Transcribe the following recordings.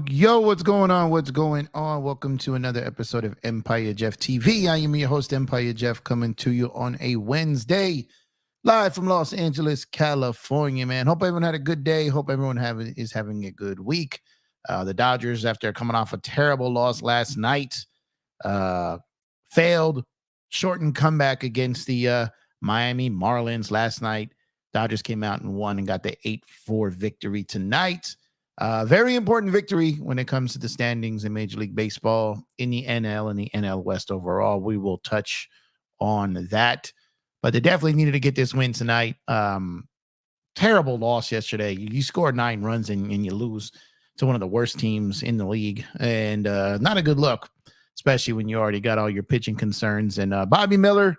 Yo, what's going on? Welcome to another episode of Empire Jeff TV. I am your host, Empire Jeff, coming to you on a Wednesday, live from Los Angeles, California, man. Hope everyone had a good day. Hope everyone is having a good week. The Dodgers, after coming off a terrible loss last night, failed, shortened comeback against the Miami Marlins last night. Dodgers came out and won and got the 8-4 victory tonight. Very important victory when it comes to the standings in Major League Baseball, in the NL and the NL West overall. We will touch on that, but they definitely needed to get this win tonight. Terrible loss yesterday. You score 9 runs and you lose to one of the worst teams in the league, and not a good look, especially when you already got all your pitching concerns. And Bobby Miller,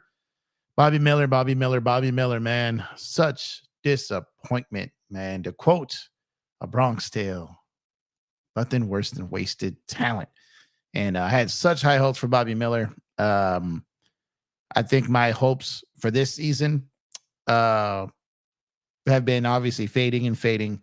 man, such disappointment, man. To quote a Bronx Tale, nothing worse than wasted talent. And I had such high hopes for Bobby Miller. I think my hopes for this season have been obviously fading.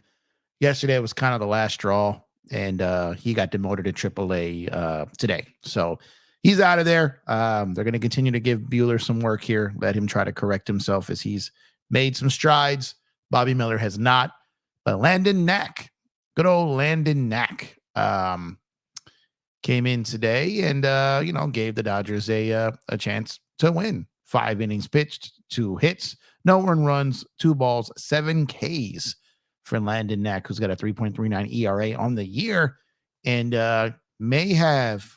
Yesterday was kind of the last straw, and he got demoted to AAA today. So he's out of there. They're going to continue to give Buehler some work here, let him try to correct himself as he's made some strides. Bobby Miller has not. But Landon Knack, good old Landon Knack, came in today and, gave the Dodgers a chance to win. 5 innings pitched, 2 hits, no earned runs, 2 balls, 7 Ks for Landon Knack, who's got a 3.39 ERA on the year, and may have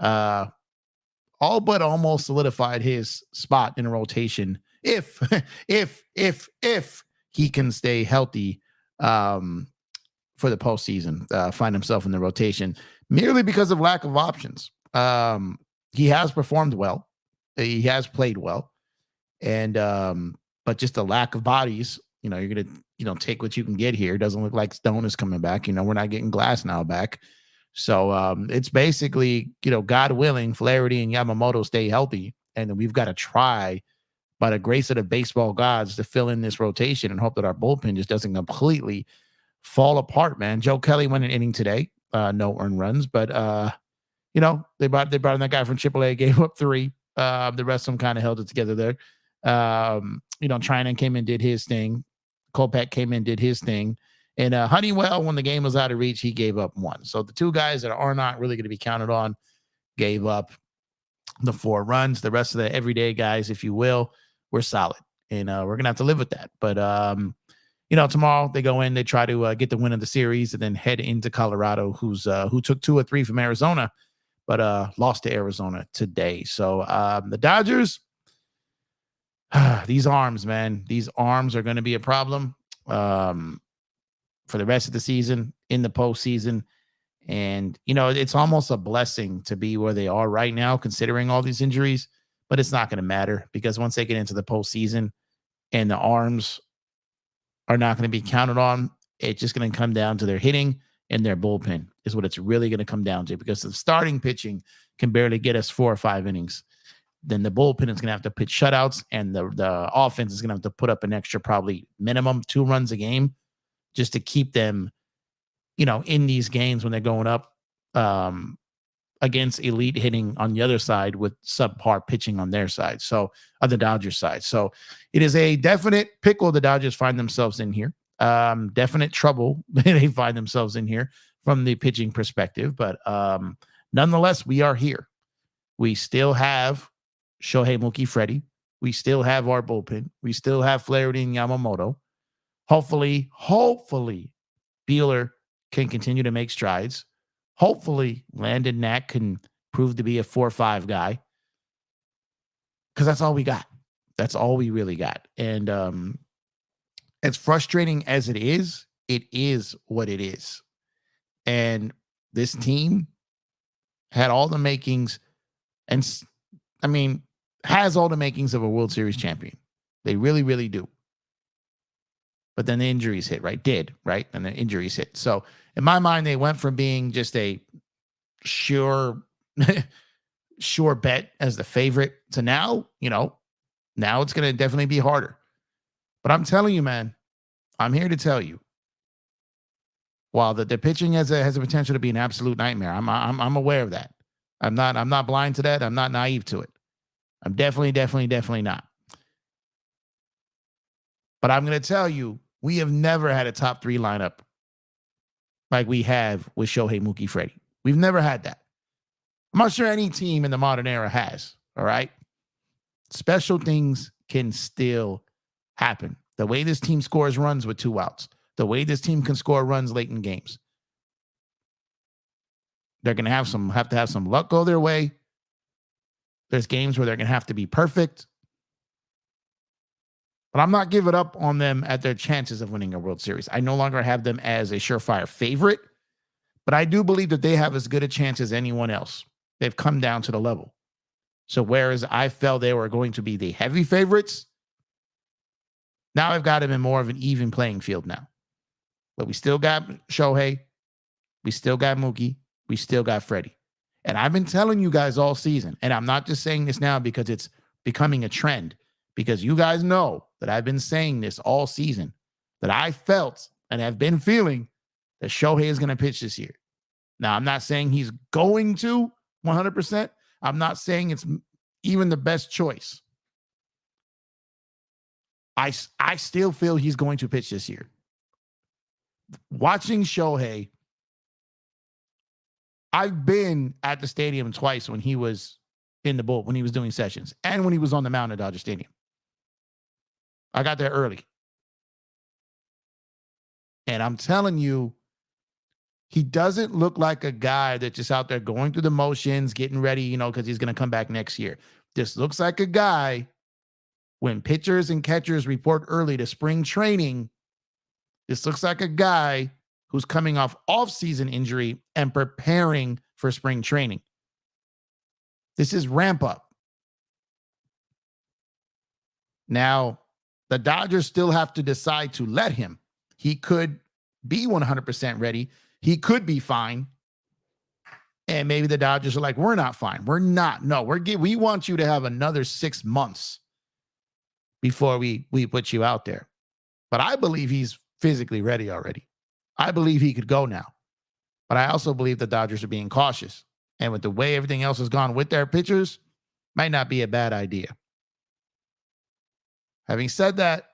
all but almost solidified his spot in a rotation if he can stay healthy for the postseason, find himself in the rotation, merely because of lack of options. He has performed well. He has played well. And but just the lack of bodies, you're going to, take what you can get here. Doesn't look like Stone is coming back. We're not getting Glass now back. So it's basically, God willing, Flaherty and Yamamoto stay healthy. And then we've got to try by the grace of the baseball gods to fill in this rotation and hope that our bullpen just doesn't completely fall apart, man. Joe Kelly went an inning today, no earned runs, but they brought in that guy from AAA, gave up 3. The rest of them kind of held it together there. Trinan came in, did his thing. Kopech came in, did his thing. And Honeywell, when the game was out of reach, he gave up 1. So the 2 guys that are not really going to be counted on gave up the 4 runs. The rest of the everyday guys, if you will, were solid. And we're going to have to live with that. But, tomorrow they go in, they try to get the win of the series and then head into Colorado, who took 2 or 3 from Arizona, but lost to Arizona today. So the Dodgers, these arms, man, these arms are going to be a problem for the rest of the season, in the postseason. And, it's almost a blessing to be where they are right now, considering all these injuries, but it's not going to matter because once they get into the postseason and the arms are not going to be counted on, it's just going to come down to their hitting and their bullpen is what it's really going to come down to, because the starting pitching can barely get us 4 or 5 innings. Then the bullpen is going to have to pitch shutouts, and the offense is going to have to put up an extra, probably minimum 2 runs a game just to keep them, in these games when they're going up against elite hitting on the other side with subpar pitching on their side. So on the Dodgers side. So it is a definite pickle the Dodgers find themselves in here. Definite trouble they find themselves in here from the pitching perspective. But nonetheless, we are here. We still have Shohei Mookie Freddie. We still have our bullpen. We still have Flaherty and Yamamoto. Hopefully, Buehler can continue to make strides. Hopefully, Landon Knack can prove to be a 4-5 guy, because that's all we got. That's all we really got. And as frustrating as it is what it is. And this team had all the makings, and has all the makings of a World Series champion. They really, really do. But then the injuries hit, right? And the injuries hit. So in my mind, they went from being just a sure bet as the favorite to now, now it's going to definitely be harder. But I'm telling you, man, I'm here to tell you, while the pitching has a potential to be an absolute nightmare, I'm aware of that. I'm not blind to that. I'm not naive to it. I'm definitely not. But I'm going to tell you, we have never had a top 3 lineup like we have with Shohei Mookie Freddie. We've never had that. I'm not sure any team in the modern era has. All right. Special things can still happen. The way this team scores runs with 2 outs, the way this team can score runs late in games. They're going to have to have some luck go their way. There's games where they're going to have to be perfect. But I'm not giving up on them at their chances of winning a World Series. I no longer have them as a surefire favorite, but I do believe that they have as good a chance as anyone else. They've come down to the level. So whereas I felt they were going to be the heavy favorites, now I've got them in more of an even playing field now. But we still got Shohei. We still got Mookie. We still got Freddie. And I've been telling you guys all season, and I'm not just saying this now because it's becoming a trend, because you guys know that I've been saying this all season, that I felt and have been feeling that Shohei is going to pitch this year. Now, I'm not saying he's going to 100%. I'm not saying it's even the best choice. I still feel he's going to pitch this year. Watching Shohei, I've been at the stadium twice when he was in the bull, when he was doing sessions, and when he was on the mound at Dodger Stadium. I got there early. And I'm telling you, he doesn't look like a guy that's just out there going through the motions, getting ready, because he's going to come back next year. This looks like a guy, when pitchers and catchers report early to spring training, this looks like a guy who's coming off off-season injury and preparing for spring training. This is ramp up. Now, the Dodgers still have to decide to let him. He could be 100% ready. He could be fine. And maybe the Dodgers are like, we're not fine. We're not. No, we want you to have another 6 months before we put you out there. But I believe he's physically ready already. I believe he could go now. But I also believe the Dodgers are being cautious. And with the way everything else has gone with their pitchers, might not be a bad idea. Having said that,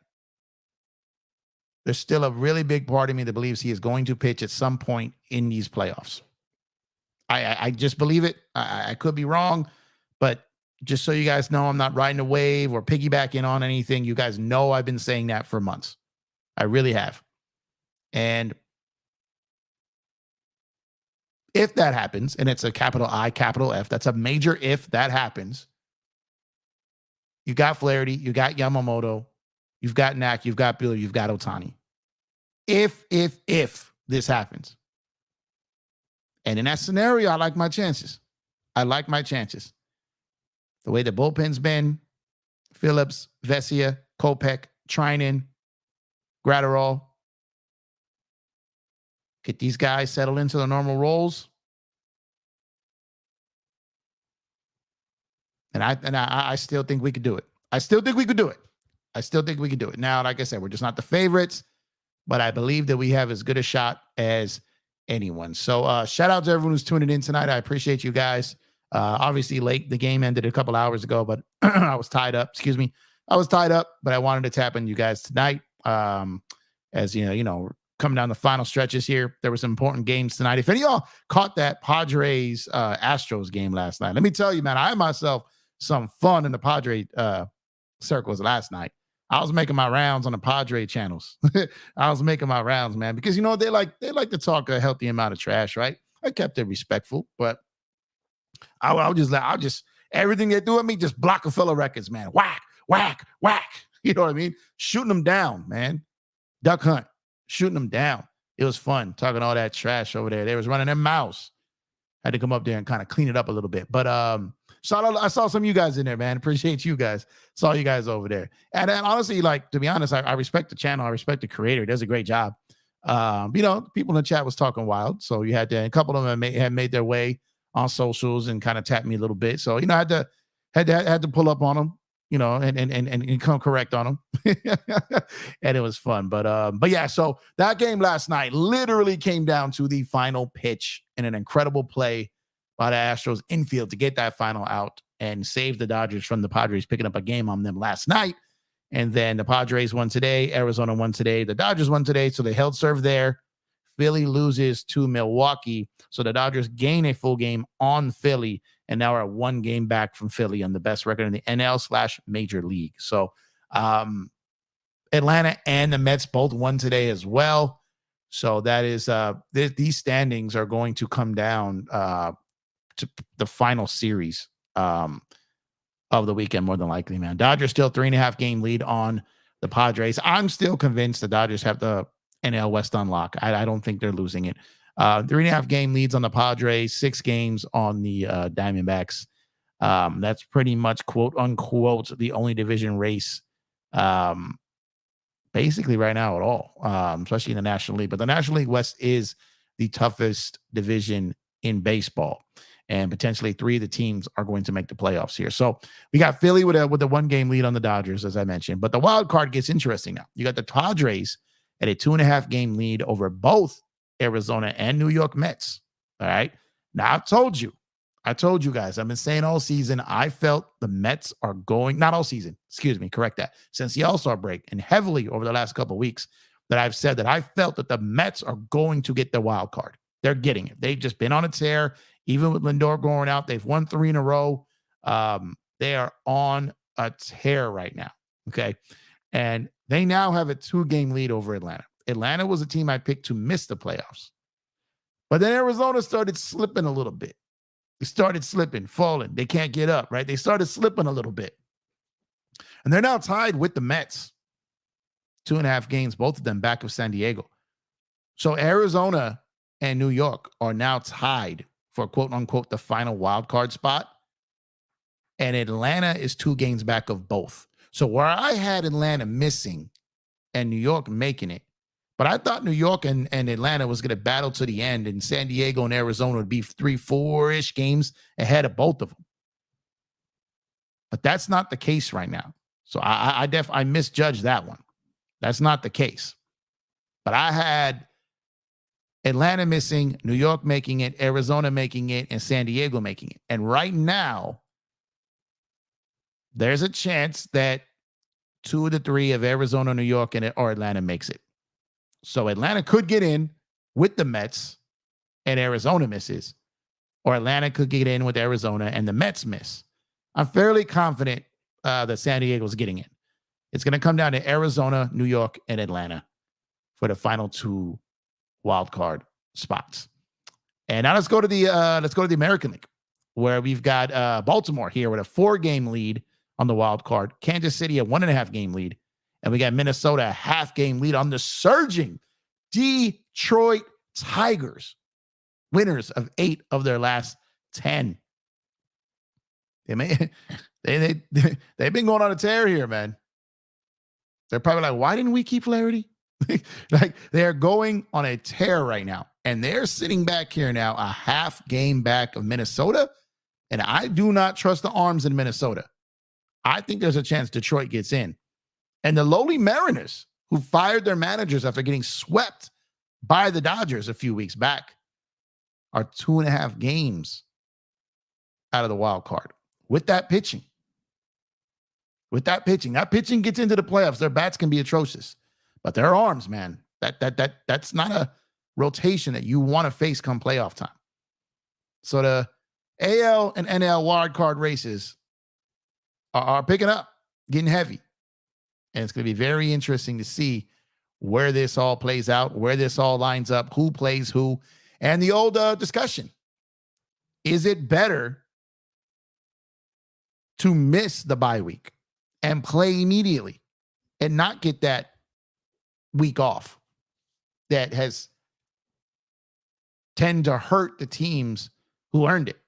there's still a really big part of me that believes he is going to pitch at some point in these playoffs. I just believe it. I could be wrong, but just so you guys know, I'm not riding a wave or piggybacking on anything. You guys know I've been saying that for months. I really have. And if that happens, and it's a capital I, capital F, that's a major if that happens, you got Flaherty, you got Yamamoto, you've got Knack, you've got Buehler, you've got Ohtani. If this happens. And in that scenario, I like my chances. The way the bullpen's been, Phillips, Vesia, Kopech, Trinan, Gratterall. Get these guys settled into their normal roles. And I still think we could do it. Now, like I said, we're just not the favorites, but I believe that we have as good a shot as anyone. So shout out to everyone who's tuning in tonight. I appreciate you guys. Obviously late. The game ended a couple hours ago, but I was tied up. But I wanted to tap on you guys tonight. As you know, coming down the final stretches here. There were some important games tonight. If any of y'all caught that Padres Astros game last night, let me tell you, man, I had myself some fun in the Padre circles last night. I was making my rounds on the Padre channels. I was making my rounds, man, because they like to talk a healthy amount of trash, right? I kept it respectful, but I'll just everything they do at me, just block a fellow records, man. Whack, whack, whack. You know what I mean? Shooting them down, man. Duck hunt, shooting them down. It was fun talking all that trash over there. They was running their mouths. Had to come up there and kind of clean it up a little bit. But I saw some of you guys in there, man. Appreciate you guys. Saw you guys over there. And honestly, like, to be honest, I respect the channel. I respect the creator. He does a great job. People in the chat was talking wild. So you had to, a couple of them had made their way on socials and kind of tapped me a little bit. So, I had to pull up on them, and come correct on them. And it was fun. But yeah, so that game last night literally came down to the final pitch and an incredible play by the Astros infield to get that final out and save the Dodgers from the Padres picking up a game on them last night. And then the Padres won today. Arizona won today. The Dodgers won today. So they held serve there. Philly loses to Milwaukee. So the Dodgers gain a full game on Philly and now are 1 game back from Philly on the best record in the NL/Major League. So Atlanta and the Mets both won today as well. So that is these standings are going to come down to the final series of the weekend, more than likely, man. Dodgers still 3.5 game lead on the Padres. I'm still convinced the Dodgers have the NL West on lock. I don't think they're losing it. 3.5 game leads on the Padres, 6 games on the Diamondbacks. That's pretty much, quote unquote, the only division race basically right now at all, especially in the National League. But the National League West is the toughest division in baseball. And potentially 3 of the teams are going to make the playoffs here. So we got Philly with a 1 game lead on the Dodgers, as I mentioned. But the wild card gets interesting now. You got the Padres at a 2.5 game lead over both Arizona and New York Mets. All right. Now I told you guys, I've been saying all season, I felt the Mets are going, not all season, excuse me, correct that, since the All-Star break and heavily over the last couple of weeks, that I've said that I felt that the Mets are going to get the wild card. They're getting it. They've just been on a tear. Even with Lindor going out, they've won 3 in a row. They are on a tear right now. Okay. And they now have a 2 game lead over Atlanta. Atlanta was a team I picked to miss the playoffs. But then Arizona started slipping a little bit. They started slipping, falling. They can't get up, right? They started slipping a little bit. And they're now tied with the Mets. 2.5 games, both of them back of San Diego. So Arizona and New York are now tied for, quote unquote, the final wild card spot. And Atlanta is 2 games back of both. So where I had Atlanta missing and New York making it, but I thought New York and Atlanta was going to battle to the end, and San Diego and Arizona would be 3-4-ish games ahead of both of them. But that's not the case right now. So I misjudged that one. That's not the case. But I had Atlanta missing, New York making it, Arizona making it, and San Diego making it. And right now, there's a chance that 2 of the 3 of Arizona, New York, or Atlanta makes it. So Atlanta could get in with the Mets and Arizona misses, or Atlanta could get in with Arizona and the Mets miss. I'm fairly confident that San Diego's getting in. It's going to come down to Arizona, New York, and Atlanta for the final 2 wild card spots. And now let's go to the American League, where we've got Baltimore here with a 4-game lead on the wild card, Kansas City a 1.5-game lead, and we got Minnesota a half-game lead on the surging Detroit Tigers, winners of 8 of their last 10. They've been going on a tear here, man. They're probably like, why didn't we keep Flaherty? Like, they're going on a tear right now. And they're sitting back here now, a half game back of Minnesota. And I do not trust the arms in Minnesota. I think there's a chance Detroit gets in. And the lowly Mariners, who fired their managers after getting swept by the Dodgers a few weeks back, are 2.5 games out of the wild card with that pitching. That pitching gets into the playoffs. Their bats can be atrocious, but their arms, man, that's not a rotation that you want to face come playoff time. So the AL and NL wildcard races are picking up, getting heavy. And it's going to be very interesting to see where this all plays out, where this all lines up, who plays who, and the old discussion. Is it better to miss the bye week and play immediately and not get that week off that has tend to hurt the teams who earned it?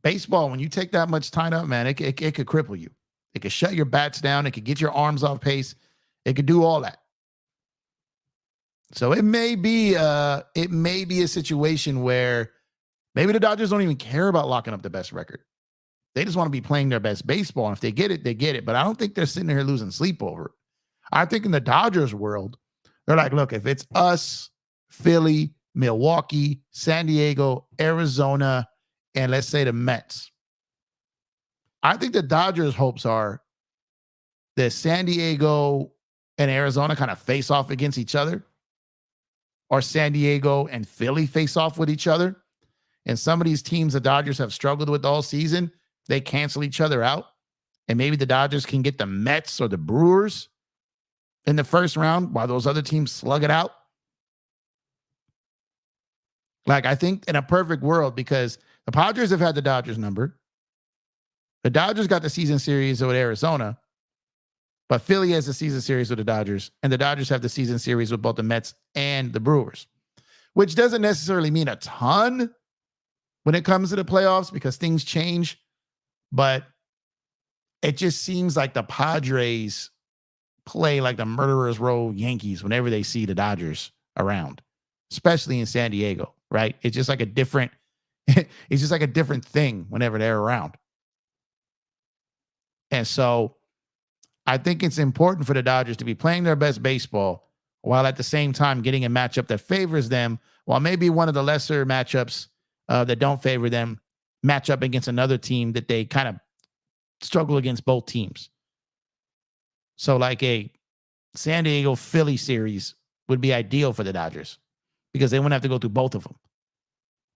Baseball, when you take that much time up, man, it could cripple you. It could shut your bats down. It could get your arms off pace. It could do all that. So it may be a situation where maybe the Dodgers don't even care about locking up the best record. They just want to be playing their best baseball. And if they get it, they get it. But I don't think they're sitting here losing sleep over it. I think in the Dodgers world, they're like, look, if it's us, Philly, Milwaukee, San Diego, Arizona, and let's say the Mets, I think the Dodgers' hopes are that San Diego and Arizona kind of face off against each other, or San Diego and Philly face off with each other. And some of these teams the Dodgers have struggled with all season, they cancel each other out. And maybe the Dodgers can get the Mets or the Brewers in the first round while those other teams slug it out. Like, I think in a perfect world, because the Padres have had the Dodgers number. The Dodgers got the season series with Arizona, but Philly has the season series with the Dodgers, and the Dodgers have the season series with both the Mets and the Brewers, which doesn't necessarily mean a ton when it comes to the playoffs because things change, but it just seems like the Padres play like the murderers row Yankees whenever they see the Dodgers around, especially in San Diego, right? It's just like a different thing whenever they're around. And so I think it's important for the Dodgers to be playing their best baseball while at the same time getting a matchup that favors them, while maybe one of the lesser matchups that don't favor them match up against another team that they kind of struggle against both teams. So like a San Diego Philly series would be ideal for the Dodgers because they wouldn't have to go through both of them.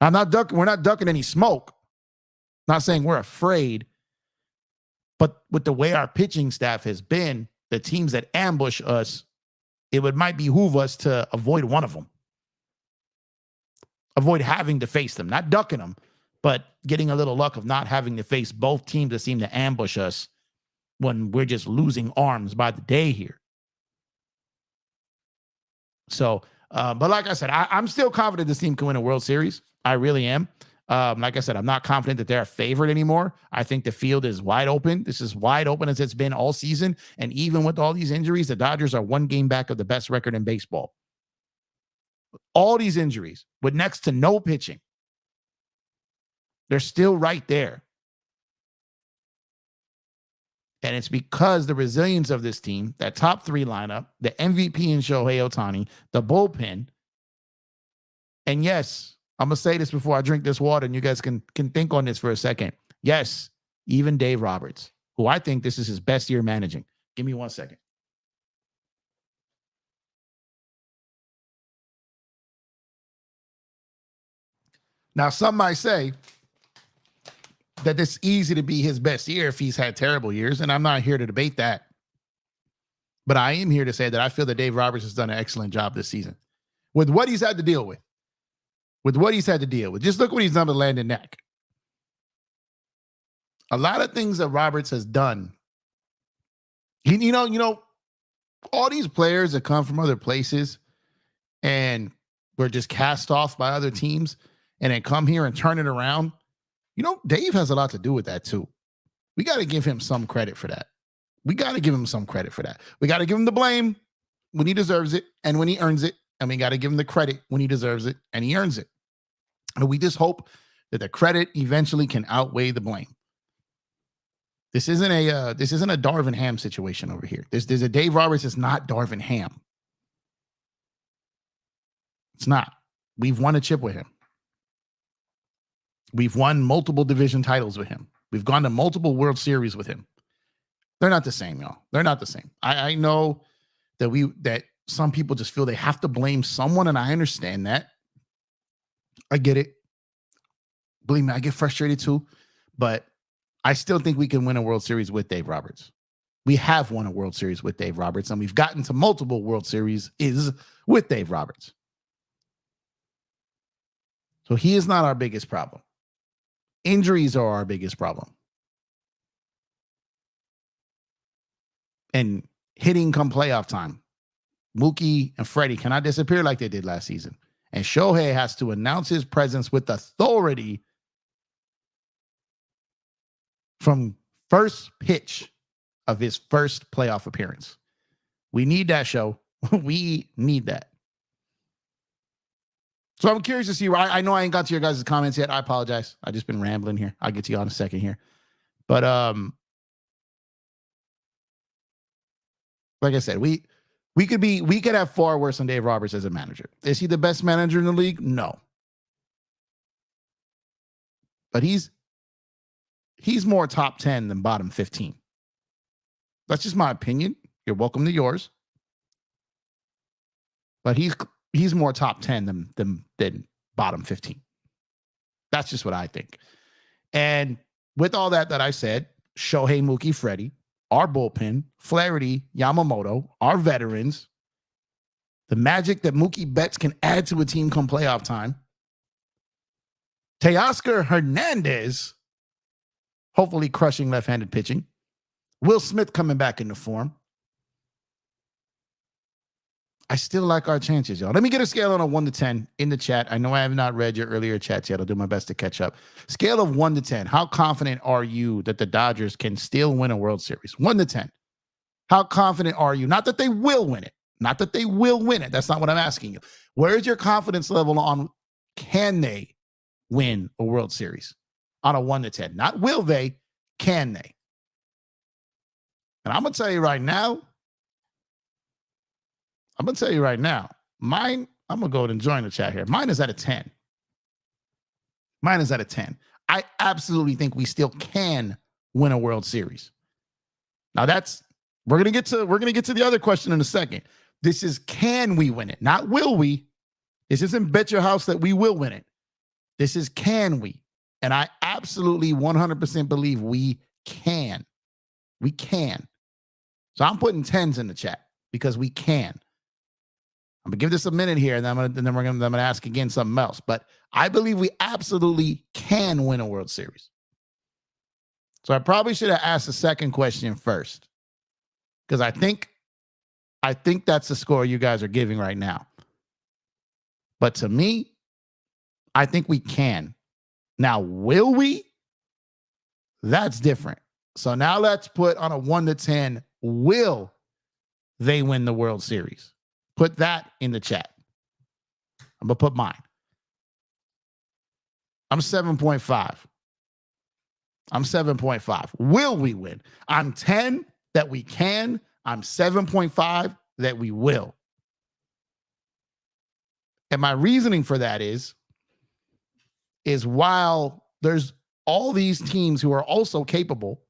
We're not ducking any smoke. Not saying we're afraid, but with the way our pitching staff has been, the teams that ambush us, might behoove us to avoid one of them. Avoid having to face them, not ducking them, but getting a little luck of not having to face both teams that seem to ambush us when we're just losing arms by the day here. So, but like I said, I'm still confident this team can win a World Series. I really am. Like I said, I'm not confident that they're a favorite anymore. I think the field is wide open. This is wide open as it's been all season. And even with all these injuries, the Dodgers are 1 game back of the best record in baseball. All these injuries with next to no pitching, they're still right there. And it's because the resilience of this team, that top 3 lineup, the MVP in Shohei Ohtani, the bullpen. And yes, I'm going to say this before I drink this water, and you guys can think on this for a second. Yes, even Dave Roberts, who I think this is his best year managing. Give me 1 second. Now, some might say that it's easy to be his best year if he's had terrible years, and I'm not here to debate that. But I am here to say that I feel that Dave Roberts has done an excellent job this season with what he's had to deal with. With what he's had to deal with. Just look what he's done with Landon Knack. A lot of things that Roberts has done. You know, all these players that come from other places and were just cast off by other teams and then come here and turn it around. You know, Dave has a lot to do with that too. We got to give him some credit for that. We got to give him some credit for that. We got to give him the blame when he deserves it and when he earns it. And we got to give him the credit when he deserves it and he earns it. And we just hope that the credit eventually can outweigh the blame. This isn't a Darvin Ham situation over here. There's a Dave Roberts is not Darvin Ham. It's not. We've won a chip with him. We've won multiple division titles with him. We've gone to multiple World Series with him. They're not the same, y'all. They're not the same. I know that some people just feel they have to blame someone, and I understand that. I get it. Believe me, I get frustrated too, but I still think we can win a World Series with Dave Roberts. We have won a World Series with Dave Roberts, and we've gotten to multiple World Series with Dave Roberts. So he is not our biggest problem. Injuries are our biggest problem. And hitting come playoff time, Mookie and Freddie cannot disappear like they did last season. And Shohei has to announce his presence with authority from first pitch of his first playoff appearance. We need that show. We need that. So I'm curious to see. I know I ain't got to your guys' comments yet. I apologize. I just been rambling here. I'll get to you on a second here. But like I said, we could have far worse than Dave Roberts as a manager. Is he the best manager in the league? No. But he's more top 10 than bottom 15. That's just my opinion. You're welcome to yours. But he's more top 10 than bottom 15. That's just what I think. And with all that I said, Shohei, Mookie, Freddie, our bullpen, Flaherty, Yamamoto, our veterans, the magic that Mookie Betts can add to a team come playoff time, Teoscar Hernandez, hopefully crushing left-handed pitching, Will Smith coming back into form. I still like our chances, y'all. Let me get a scale on a 1 to 10 in the chat. I know I have not read your earlier chats yet. I'll do my best to catch up. Scale of 1 to 10. How confident are you that the Dodgers can still win a World Series? 1 to 10. How confident are you? Not that they will win it. Not that they will win it. That's not what I'm asking you. Where is your confidence level on can they win a World Series on a 1 to 10? Not will they, can they? And I'm going to tell you right now, mine, I'm going to go ahead and join the chat here. Mine is at a 10. I absolutely think we still can win a World Series. Now we're going to get to the other question in a second. This is can we win it? Not will we. This isn't bet your house that we will win it. This is can we? And I absolutely 100% believe we can. We can. So I'm putting 10s in the chat because we can. I'm gonna give this a minute here, and then I'm gonna ask again something else. But I believe we absolutely can win a World Series. So I probably should have asked the second question first, because I think that's the score you guys are giving right now. But to me, I think we can. Now, will we? That's different. So now let's put on a 1 to 10. Will they win the World Series? Put that in the chat. I'm going to put mine. I'm 7.5. I'm 7.5. Will we win? I'm 10 that we can. I'm 7.5 that we will. And my reasoning for that is while there's all these teams who are also capable,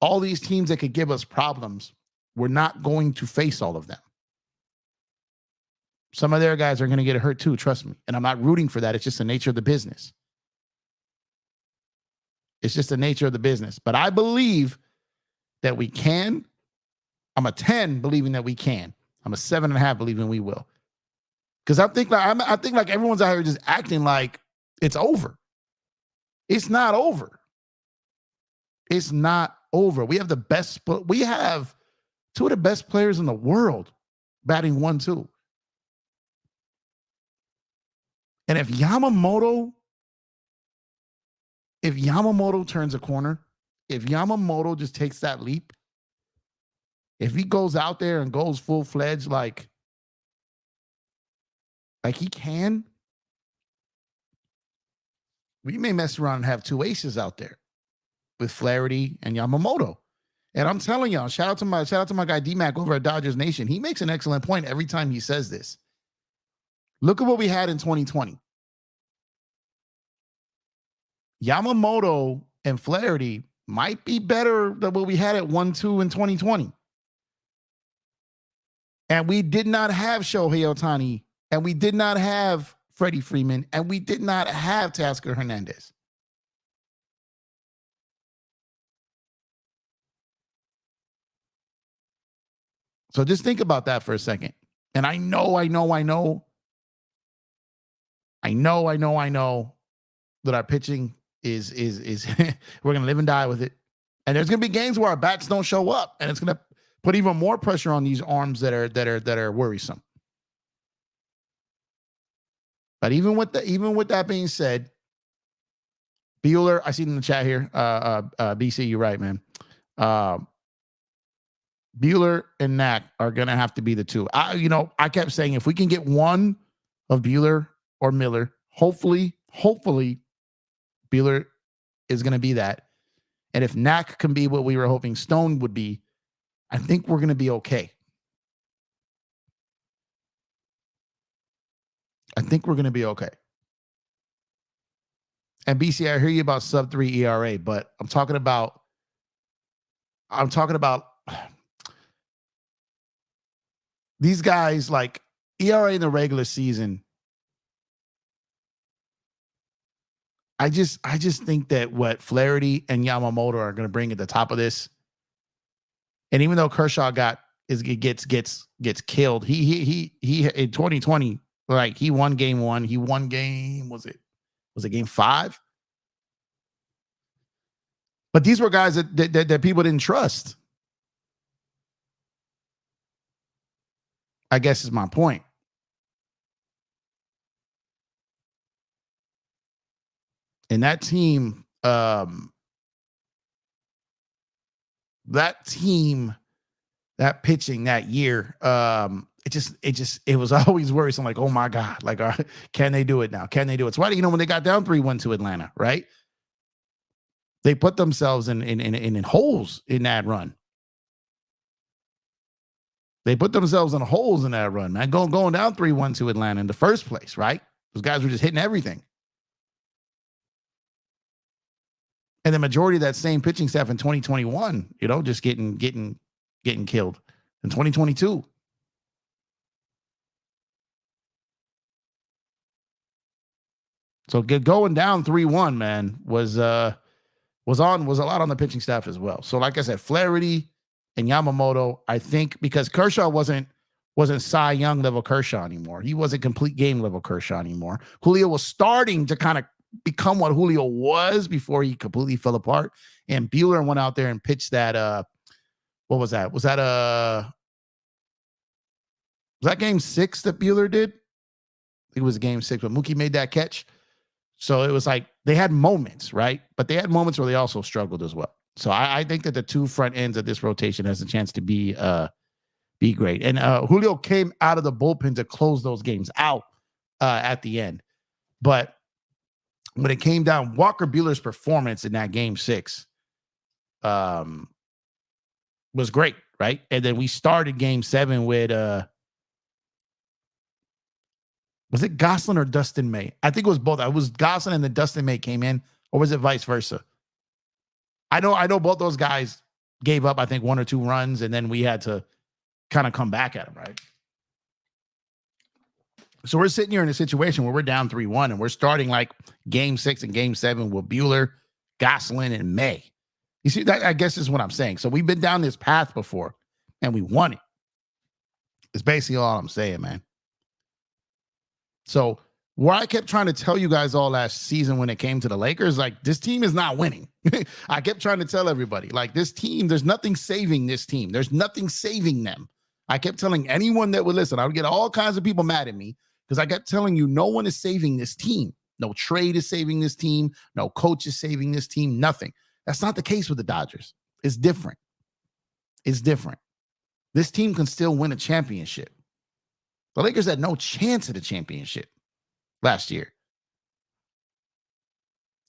all these teams that could give us problems, we're not going to face all of them. Some of their guys are going to get hurt too, trust me. And I'm not rooting for that. It's just the nature of the business. It's just the nature of the business. But I believe that we can. I'm a 10 believing that we can. I'm a 7.5 believing we will. Because I think like everyone's out here just acting like it's over. It's not over. It's not over. We have we have two of the best players in the world batting 1-2. And if Yamamoto turns a corner, if Yamamoto just takes that leap, if he goes out there and goes full-fledged like he can, we may mess around and have two aces out there with Flaherty and Yamamoto. And I'm telling y'all, shout out to my guy D-Mac over at Dodgers Nation. He makes an excellent point every time he says this. Look at what we had in 2020. Yamamoto and Flaherty might be better than what we had at 1-2 in 2020. And we did not have Shohei Ohtani, and we did not have Freddie Freeman, and we did not have Teoscar Hernandez. So just think about that for a second. And I know that our pitching is we're going to live and die with it. And there's going to be games where our bats don't show up, and it's going to put even more pressure on these arms that are worrisome. But even with that being said, Bueller, I see it in the chat here. BC, you're right, man. Bueller and Knack are going to have to be the two. I kept saying if we can get one of Bueller or Miller, hopefully Bueller is going to be that. And if Knack can be what we were hoping Stone would be, I think we're going to be okay. I think we're going to be okay. And BC, I hear you about sub-3 ERA, but I'm talking about these guys, like ERA in the regular season. I just think that what Flaherty and Yamamoto are going to bring at the top of this, and even though Kershaw gets killed, he in 2020, like he won game 1, he won game, was it game 5? But these were guys that people didn't trust. I guess is my point. And that team, that pitching that year, it was always worrisome. Like, oh my God, like, can they do it now? Can they do it? It's why, when they got down 3-1 to Atlanta, right? They put themselves in holes in that run. They put themselves in holes in that run, man. Going down 3-1 to Atlanta in the first place, right? Those guys were just hitting everything. And the majority of that same pitching staff in 2021, just getting killed in 2022. So going down 3-1, man, was a lot on the pitching staff as well. So like I said, Flaherty and Yamamoto, I think, because Kershaw wasn't Cy Young level Kershaw anymore. He wasn't complete game level Kershaw anymore. Julio was starting to kind of become what Julio was before he completely fell apart. And Bueller went out there and pitched that. What was that? Was that game 6 that Bueller did? I think it was game 6, but Mookie made that catch. So it was like they had moments, right? But they had moments where they also struggled as well. So I think that the two front ends of this rotation has a chance to be great. And Julio came out of the bullpen to close those games out at the end. But when it came down, Walker Buehler's performance in that game 6 was great, right? And then we started game 7 with was it Gosselin or Dustin May? I think it was both. It was Gosselin and then Dustin May came in, or was it vice versa? I know both those guys gave up, I think, 1 or 2 runs, and then we had to kind of come back at them, right? So we're sitting here in a situation where we're down 3-1, and we're starting like game 6 and game 7 with Buehler, Gosselin, and May. You see, that I guess is what I'm saying. So we've been down this path before, and we won it. It's basically all I'm saying, man. So where I kept trying to tell you guys all last season when it came to the Lakers, like, this team is not winning. I kept trying to tell everybody, like, this team, there's nothing saving this team. There's nothing saving them. I kept telling anyone that would listen, I would get all kinds of people mad at me because I kept telling you no one is saving this team. No trade is saving this team. No coach is saving this team. Nothing. That's not the case with the Dodgers. It's different. It's different. This team can still win a championship. The Lakers had no chance at a championship last year.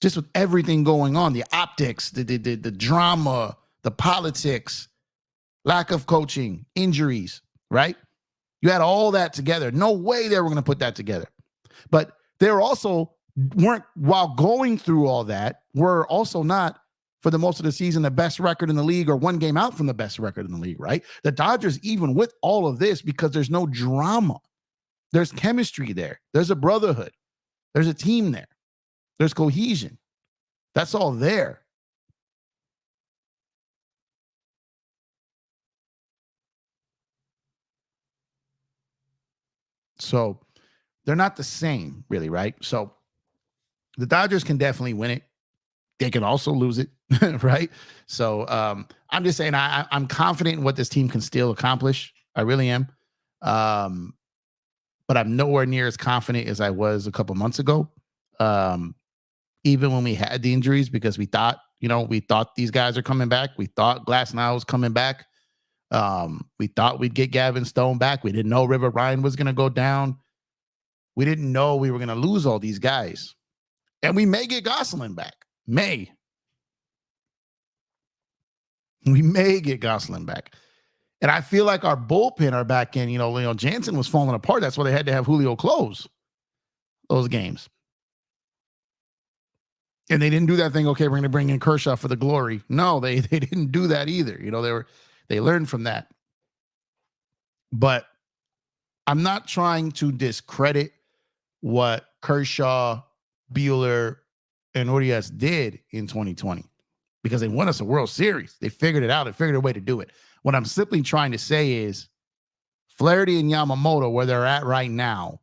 Just with everything going on, the optics, the drama, the politics, lack of coaching, injuries, right? You had all that together. No way they were going to put that together. But they weren't, while going through all that, were also not, for the most of the season, the best record in the league or one game out from the best record in the league, right? The Dodgers, even with all of this, because there's no drama, there's chemistry there. There's a brotherhood. There's a team there. There's cohesion. That's all there. So they're not the same, really, right? So the Dodgers can definitely win it. They can also lose it, right? So I'm just saying I'm confident in what this team can still accomplish. I really am. But I'm nowhere near as confident as I was a couple months ago. Even when we had the injuries, because we thought these guys are coming back. We thought Glasnow was coming back. We thought we'd get Gavin Stone back. We didn't know River Ryan was going to go down. We didn't know we were going to lose all these guys. And we may get Gosselin back. We may get Gosselin back. And I feel like our bullpen are back in, Jansen was falling apart. That's why they had to have Julio close those games. And they didn't do that thing, okay, we're going to bring in Kershaw for the glory. No, they didn't do that either. They learned from that. But I'm not trying to discredit what Kershaw, Buehler, and Urias did in 2020 because they won us a World Series. They figured it out. They figured a way to do it. What I'm simply trying to say is Flaherty and Yamamoto, where they're at right now,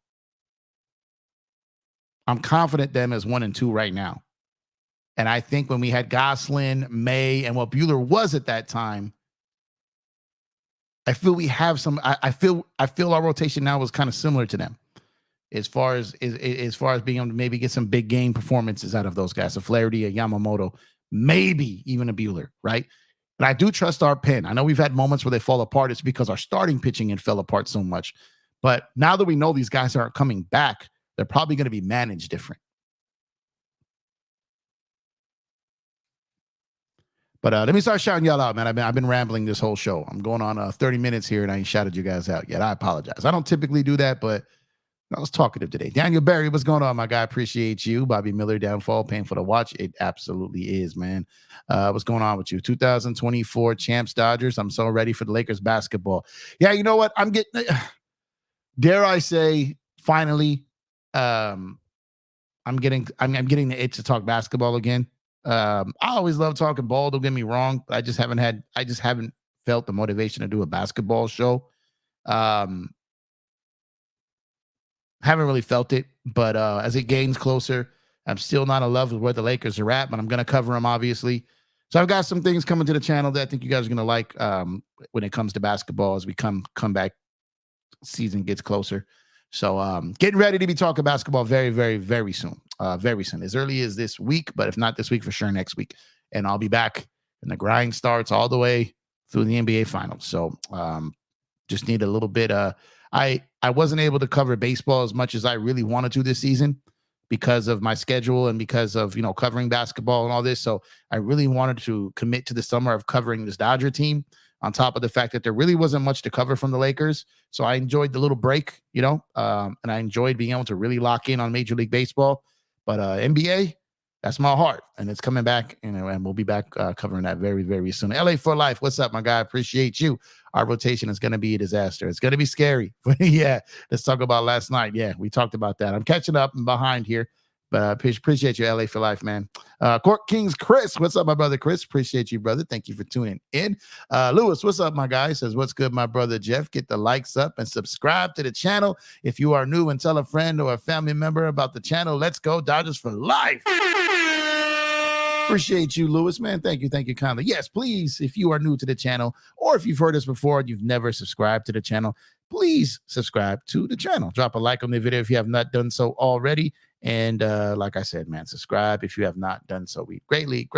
I'm confident them as 1 and 2 right now. And I think when we had Gosselin, May, and what Buehler was at that time, I feel we have some. I feel our rotation now was kind of similar to them, as far as being able to maybe get some big game performances out of those guys. A Flaherty, a Yamamoto, maybe even a Buehler, right? But I do trust our pen. I know we've had moments where they fall apart. It's because our starting pitching and fell apart so much. But now that we know these guys aren't coming back, they're probably going to be managed different. But let me start shouting y'all out, man. I've been rambling this whole show. I'm going on 30 minutes here, and I ain't shouted you guys out yet. I apologize. I don't typically do that, but I was talkative today. Daniel Barry, what's going on, my guy? Appreciate you. Bobby Miller, downfall, painful to watch. It absolutely is, man. What's going on with you? 2024 champs Dodgers. I'm so ready for the Lakers basketball. Yeah, you know what? I'm getting, dare I say, finally, I'm getting the itch to talk basketball again. I always love talking ball. Don't get me wrong, but I just haven't felt the motivation to do a basketball show. Haven't really felt it, but as it gains closer, I'm still not in love with where the Lakers are at, but I'm going to cover them, obviously. So I've got some things coming to the channel that I think you guys are going to like when it comes to basketball as we come back, season gets closer. So getting ready to be talking basketball very, very, very soon. Very soon, as early as this week, but if not this week, for sure next week. And I'll be back, and the grind starts all the way through the NBA Finals. So just need a little bit. I wasn't able to cover baseball as much as I really wanted to this season because of my schedule and because of, covering basketball and all this. So I really wanted to commit to the summer of covering this Dodger team, on top of the fact that there really wasn't much to cover from the Lakers. So I enjoyed the little break, and I enjoyed being able to really lock in on Major League Baseball. But NBA, that's my heart, and it's coming back, and we'll be back covering that very, very soon. LA for life. What's up, my guy? Appreciate you. Our rotation is going to be a disaster. It's going to be scary. Yeah, let's talk about last night. Yeah, we talked about that. I'm catching up and behind here, but appreciate you, LA for life, man. Court Kings Chris. What's up, my brother Chris? Appreciate you, brother. Thank you for tuning in. Lewis, what's up, my guy? Says, what's good, my brother Jeff? Get the likes up and subscribe to the channel. If you are new, and tell a friend or a family member about the channel. Let's go Dodgers for life. Appreciate you, Lewis, man. Thank you kindly. Yes, please, if you are new to the channel, or if you've heard us before and you've never subscribed to the channel, please subscribe to the channel. Drop a like on the video if you have not done so already. And like I said, man, subscribe if you have not done so. We greatly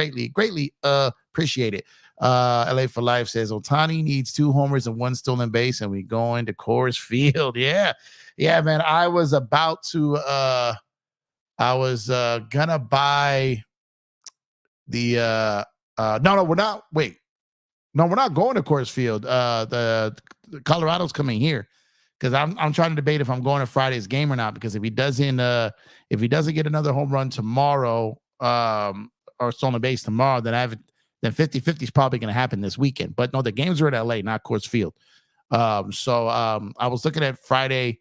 appreciate it. LA for Life says Ohtani needs 2 homers and 1 stolen base, and we going to Coors Field. Yeah, man. I was about to gonna buy the no, we're not. Wait, no, we're not going to Coors Field. The Colorado's coming here, because I'm trying to debate if I'm going to Friday's game or not. Because if he doesn't get another home run tomorrow, or stolen base tomorrow, then 50-50 is probably going to happen this weekend. But no, the games are at LA, not Coors Field. So I was looking at Friday.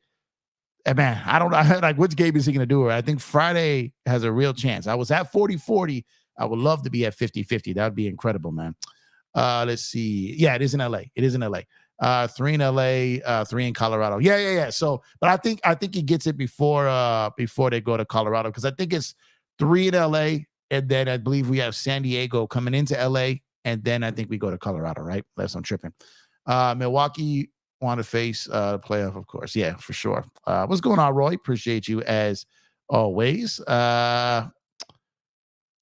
And man, I don't know, like, which game is he going to do? I think Friday has a real chance. I was at 40-40. I would love to be at 50-50. That would be incredible, man. Let's see. Yeah, it is in LA. 3 in LA, 3 in Colorado. Yeah. So, but I think he gets it before they go to Colorado, because I think it's 3 in LA, and then I believe we have San Diego coming into LA, and then I think we go to Colorado, right? Unless I'm tripping. Milwaukee want to face playoff, of course. Yeah, for sure. What's going on, Roy? Appreciate you as always.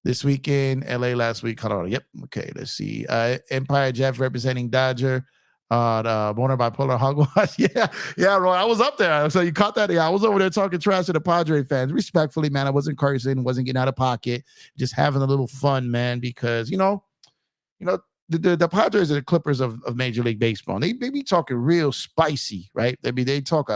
This weekend, LA, last week, Colorado. Yep. Okay, let's see. Empire Jeff representing Dodger. Boner Bipolar Hogwash. Yeah, Roy. I was up there. So you caught that? Yeah, I was over there talking trash to the Padre fans. Respectfully, man. I wasn't cursing, wasn't getting out of pocket, just having a little fun, man, because the Padres are the Clippers of Major League Baseball. They be talking real spicy, right? They talk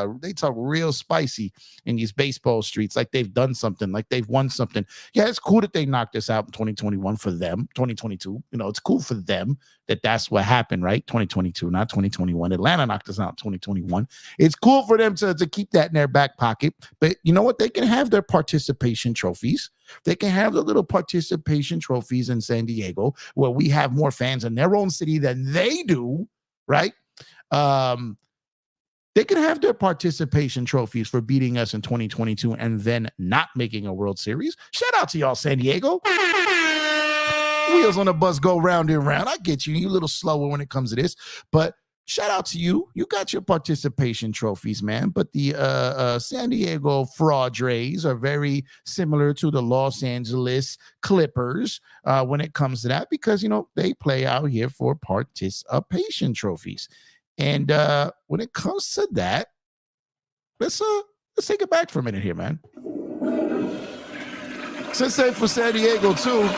real spicy in these baseball streets, like they've done something, like they've won something. Yeah, it's cool that they knocked us out in 2021 for them, 2022. It's cool for them that's what happened, right? 2022, not 2021. Atlanta knocked us out in 2021. It's cool for them to keep that in their back pocket. But you know what? They can have their participation trophies. They can have the little participation trophies in San Diego, where we have more fans in their own city than they do, right? They can have their participation trophies for beating us in 2022 and then not making a World Series. Shout out to y'all, San Diego. Wheels on the bus go round and round. I get you. You're a little slower when it comes to this, but shout out to you. You got your participation trophies, man. But the San Diego Padres are very similar to the Los Angeles Clippers when it comes to that, because they play out here for participation trophies. And when it comes to that, let's take it back for a minute here, man. Let's say for San Diego too.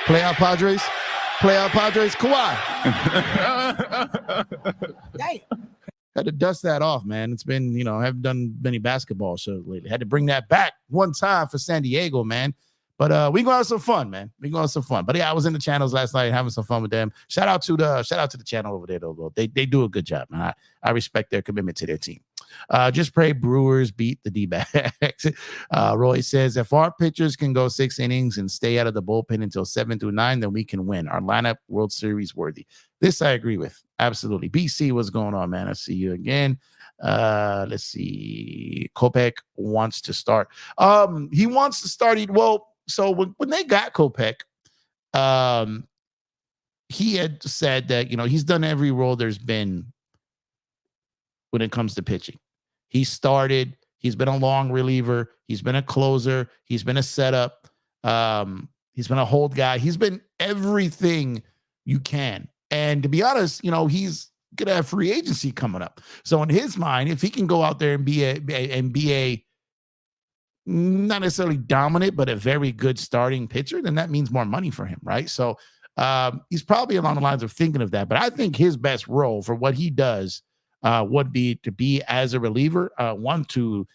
Playoff Padres, Kawhi. Had to dust that off, man. It's been, I haven't done many basketball shows lately. Had to bring that back one time for San Diego, man. But we gonna have some fun, man. But yeah, I was in the channels last night having some fun with them. Shout out to the channel over there, though. They do a good job, man. I respect their commitment to their team. Just pray Brewers beat the D-backs. Roy says, if our pitchers can go 6 innings and stay out of the bullpen until 7 through 9, then we can win. Our lineup World Series worthy. This I agree with. Absolutely. BC, what's going on, man? I see you again. Let's see. Kopech wants to start. He wants to start. So when they got Kopech, he had said that, he's done every role there's been when it comes to pitching. He started, he's been a long reliever, he's been a closer, he's been a setup, he's been a hold guy, he's been everything you can. And to be honest, he's gonna have free agency coming up. So in his mind, if he can go out there and be a not necessarily dominant, but a very good starting pitcher, then that means more money for him, right? So he's probably along the lines of thinking of that. But I think his best role for what he does would be to be as a reliever, one, to,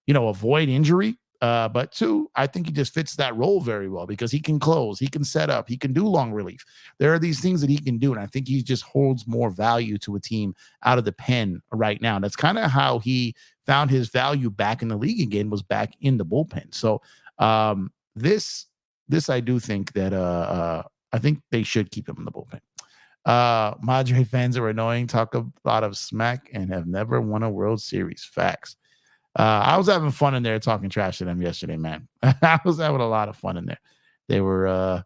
avoid injury. But two, I think he just fits that role very well because he can close, he can set up, he can do long relief. There are these things that he can do, and I think he just holds more value to a team out of the pen right now. And that's kind of how he found his value back in the league again, was back in the bullpen. So this I do think that I think they should keep him in the bullpen. Madre fans are annoying, talk a lot of smack, and have never won a World Series. Facts. I was having fun in there talking trash to them yesterday, man. I was having a lot of fun in there. They were,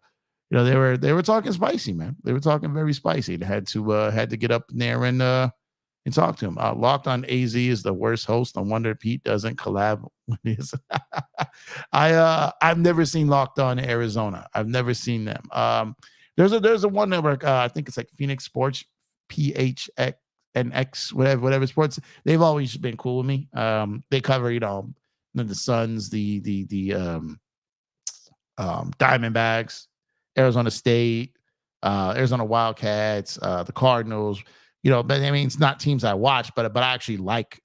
they were talking spicy, man. They were talking very spicy. They had to get up in there and talk to him. Locked on AZ is the worst host. No wonder Pete doesn't collab with his. I've never seen Locked On Arizona. I've never seen them. There's a one network. I think it's like Phoenix Sports, PHX. And X, whatever sports, they've always been cool with me. They cover, the Suns, the Diamondbacks, Arizona State, Arizona Wildcats, the Cardinals. But I mean, it's not teams I watch, but I actually like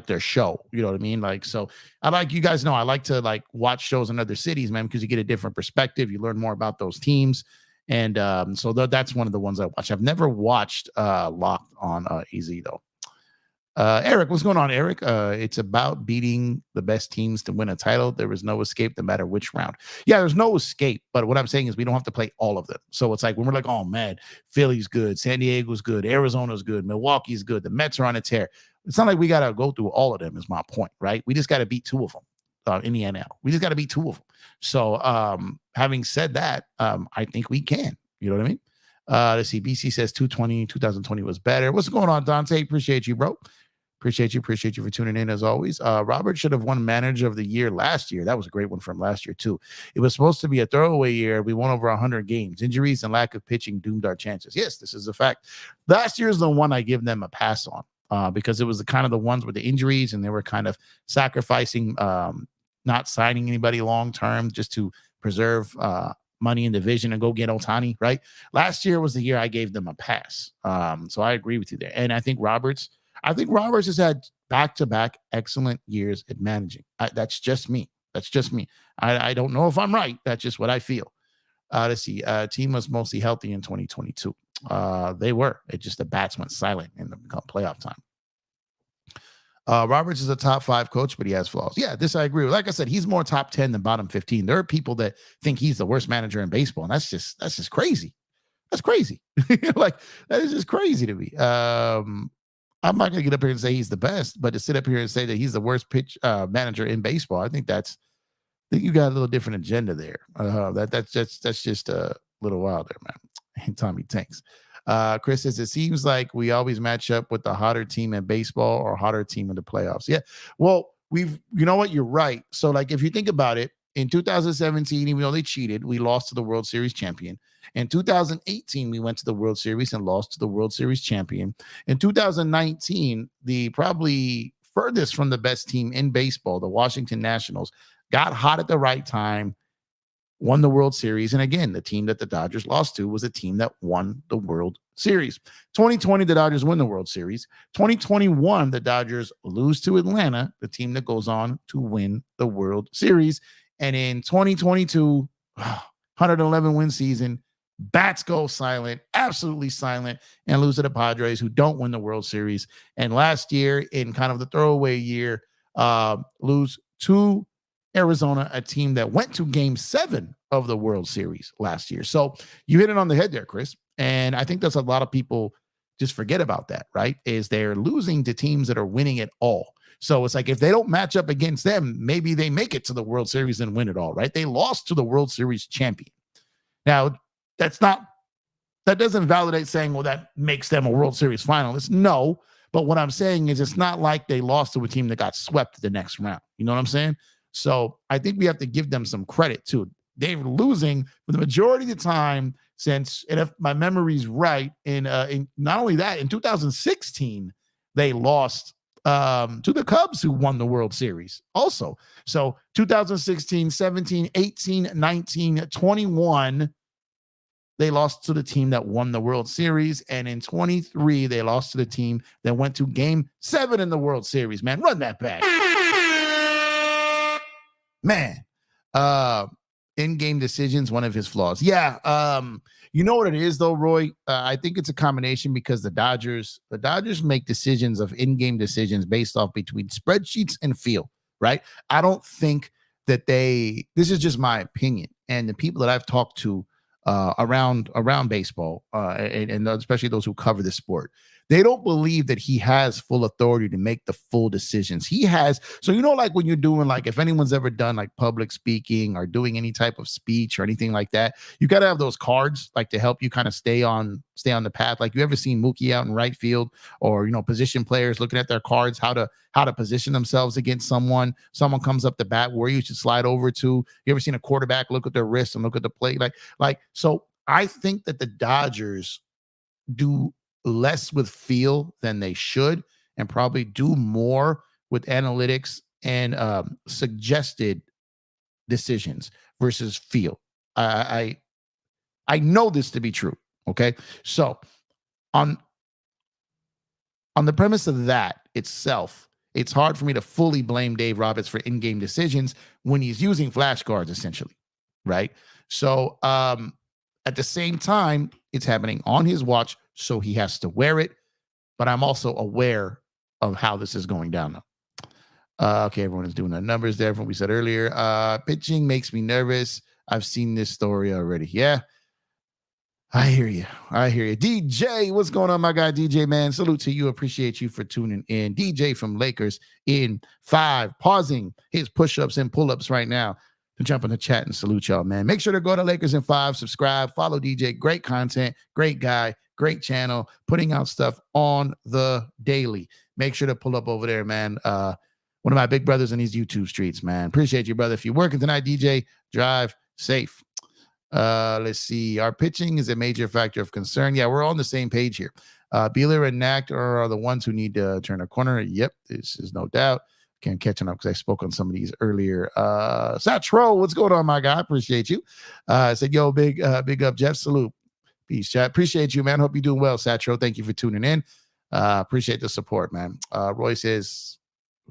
their show. You know what I mean? Like, so I like, you guys know, I like to like watch shows in other cities, man, because you get a different perspective. You learn more about those teams. And so that's one of the ones I watch. I've never watched Locked On AZ, though. Eric, what's going on, Eric? It's about beating the best teams to win a title. There is no escape no matter which round. Yeah, there's no escape. But what I'm saying is we don't have to play all of them. So it's like when we're like, oh, man, Philly's good. San Diego's good. Arizona's good. Milwaukee's good. The Mets are on a tear. It's not like we got to go through all of them is my point, right? We just got to beat two of them. In the NL. We just got to beat two of them. So having said that, I think we can. You know what I mean? Let's see. BC says 2020 was better. What's going on, Dante? Appreciate you, bro. Appreciate you for tuning in as always. Robert should have won Manager of the Year last year. That was a great one from last year, too. It was supposed to be a throwaway year. We won over 100 games. Injuries and lack of pitching doomed our chances. Yes, this is a fact. Last year is the one I give them a pass on because it was the ones with the injuries, and they were kind of sacrificing not signing anybody long-term just to preserve money in the division and go get Ohtani, right? Last year was the year I gave them a pass. So I agree with you there. And I think Roberts has had back-to-back excellent years at managing. That's just me. I don't know if I'm right. That's just what I feel. Let's see. Team was mostly healthy in 2022. They were. It just the bats went silent in the playoff time. Roberts is a top 5 coach, but he has flaws. Yeah, this I agree with. Like I said, he's more top 10 than bottom 15. There are people that think he's the worst manager in baseball, and that's just crazy. That's crazy. Like, that is just crazy to me. I'm not gonna get up here and say he's the best, but to sit up here and say that he's the worst manager in baseball, I think you got a little different agenda there. That's just a little wild there, man. And Tommy Tanks. Chris says, it seems like we always match up with the hotter team in baseball or hotter team in the playoffs. Yeah. Well, you know what? You're right. So, like, if you think about it, in 2017, even though they cheated, we lost to the World Series champion. In 2018, we went to the World Series and lost to the World Series champion. In 2019, the probably furthest from the best team in baseball, the Washington Nationals, got hot at the right time, won the World Series. And again, the team that the Dodgers lost to was a team that won the World Series. 2020, the Dodgers win the World Series. 2021, the Dodgers lose to Atlanta, the team that goes on to win the World Series. And in 2022, 111 win season, bats go silent, absolutely silent, and lose to the Padres, who don't win the World Series. And last year, in kind of the throwaway year, lose to Arizona, a team that went to Game 7 of the World Series last year. So you hit it on the head there, Chris. And I think that's a lot of people just forget about that, right? Is they're losing to teams that are winning it all. So it's like if they don't match up against them, maybe they make it to the World Series and win it all, right? They lost to the World Series champion. Now, that doesn't validate saying, well, that makes them a World Series finalist. No, but what I'm saying is it's not like they lost to a team that got swept the next round. You know what I'm saying? So I think we have to give them some credit too. They're losing for the majority of the time since, and if my memory's right, in not only that, in 2016 they lost to the Cubs, who won the World Series also. So 2016, 17, 18, 19, 21, they lost to the team that won the World Series. And in 23, they lost to the team that went to Game 7 in the World Series. Man, run that back. Man, in-game decisions, one of his flaws. Yeah, you know what it is though, Roy? I think it's a combination because the Dodgers make decisions of in-game decisions based off between spreadsheets and feel, right? I don't think that this is just my opinion, and the people that I've talked to around baseball, and especially those who cover the sport, they don't believe that he has full authority to make the full decisions. He has, so like when you're doing, like, if anyone's ever done like public speaking or doing any type of speech or anything like that, you got to have those cards like to help you kind of stay on the path. Like, you ever seen Mookie out in right field, or position players looking at their cards, how to position themselves against someone comes up the bat, where you should slide over to. You ever seen a quarterback look at their wrist and look at the plate? So I think that the Dodgers do less with feel than they should, and probably do more with analytics and suggested decisions versus feel. I know this to be true. Okay, so on the premise of that itself, it's hard for me to fully blame Dave Roberts for in-game decisions when he's using flashcards, essentially, right? So at the same time, it's happening on his watch, so he has to wear it. But I'm also aware of how this is going down. Okay, everyone is doing their numbers there from what we said earlier. Pitching makes me nervous. I've seen this story already. Yeah, I hear you. DJ, what's going on, my guy? DJ, man, salute to you. Appreciate you for tuning in. DJ from Lakers in 5, pausing his push-ups and pull-ups right now to jump in the chat and salute y'all, man. Make sure to go to Lakers in 5, subscribe, follow DJ. Great content, great guy, great channel, putting out stuff on the daily. Make sure to pull up over there, man. One of my big brothers in these YouTube streets, man. Appreciate you, brother. If you're working tonight, DJ, drive safe. Let's see. Our pitching is a major factor of concern. Yeah, we're on the same page here. Beeler and Nack are the ones who need to turn a corner. Yep, this is no doubt. Can't catch up because I spoke on some of these earlier. Satro, what's going on, my guy? Appreciate you. I said, yo, big up, Jeff. Salute. Peace, chat. Appreciate you, man. Hope you're doing well, Satro. Thank you for tuning in. Appreciate the support, man. Roy says,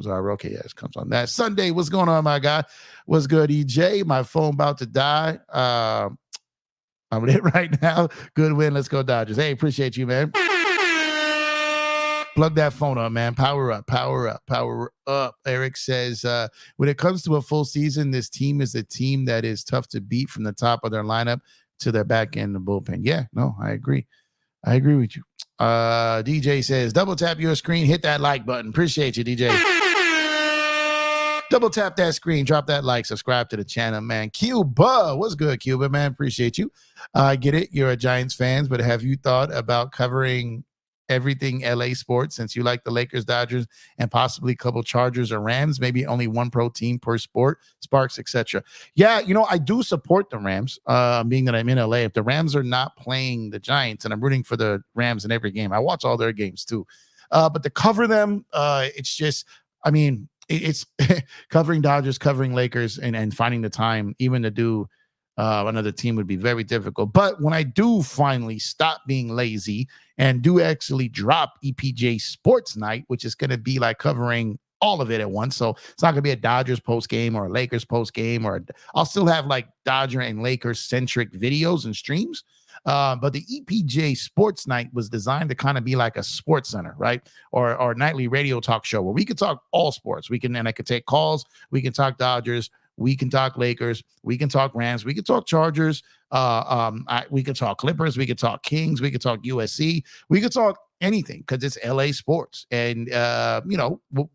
okay, yes, comes on that. Sunday, what's going on, my guy? What's good, EJ? My phone about to die. I'm with it right now. Good win. Let's go, Dodgers. Hey, appreciate you, man. Plug that phone up, man. Power up. Eric says, when it comes to a full season, this team is a team that is tough to beat from the top of their lineup to their back end of the bullpen. Yeah, no, I agree. I agree with you. DJ says, double tap your screen, hit that like button. Appreciate you, DJ. Double tap that screen, drop that like, subscribe to the channel, man. Cuba, what's good, Cuba, man? Appreciate you. I get it. You're a Giants fan, but have you thought about covering everything LA sports, since you like the Lakers, Dodgers, and possibly a couple Chargers or Rams, maybe only one pro team per sport, Sparks, etc. Yeah, I do support the Rams, being that I'm in LA. If the Rams are not playing the Giants, and I'm rooting for the Rams in every game, I watch all their games too. But to cover them, it's just, it's covering Dodgers, covering Lakers, and finding the time even to do another team would be very difficult. But when I do finally stop being lazy and do actually drop EPJ Sports Night, which is going to be like covering all of it at once. So it's not going to be a Dodgers post game or a Lakers post game, or I'll still have like Dodger and Lakers centric videos and streams. But the EPJ Sports Night was designed to kind of be like a sports center, right? Or nightly radio talk show where we could talk all sports. And I could take calls. We can talk Dodgers. We can talk Lakers. We can talk Rams. We can talk Chargers. We can talk Clippers. We can talk Kings. We can talk USC. We can talk anything because it's LA sports. And,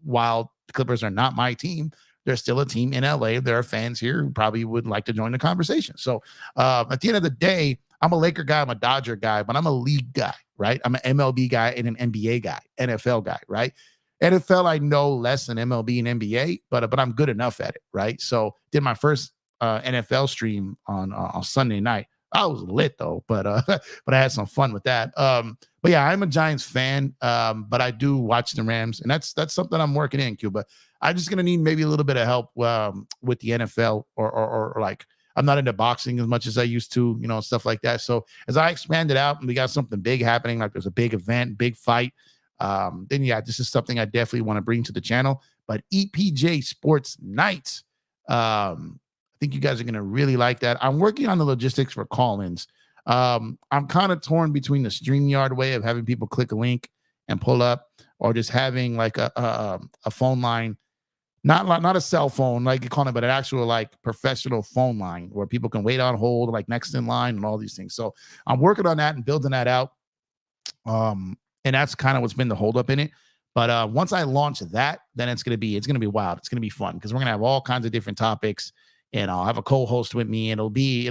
while the Clippers are not my team, they're still a team in LA. There are fans here who probably would like to join the conversation. So at the end of the day, I'm a Laker guy. I'm a Dodger guy, but I'm a league guy, right? I'm an MLB guy and an NBA guy, NFL guy, right? NFL, I know less than MLB and NBA, but I'm good enough at it, right? So did my first NFL stream on Sunday night. I was lit though, but but I had some fun with that. But yeah, I'm a Giants fan, but I do watch the Rams, and that's something I'm working in, Cuba. I'm just gonna need maybe a little bit of help with the NFL, or like I'm not into boxing as much as I used to, stuff like that. So as I expand it out and we got something big happening, like there's a big event, big fight, then yeah, this is something I definitely want to bring to the channel. But EPJ Sports Night, I think you guys are going to really like that. I'm working on the logistics for call-ins. I'm kind of torn between the StreamYard way of having people click a link and pull up, or just having like a phone line, not a cell phone like you call it, but an actual like professional phone line where people can wait on hold, like next in line and all these things. So I'm working on that and building that out. And that's kind of what's been the holdup in it. But once I launch that, then it's gonna be wild. It's gonna be fun because we're gonna have all kinds of different topics, and I'll have a co-host with me. And it'll be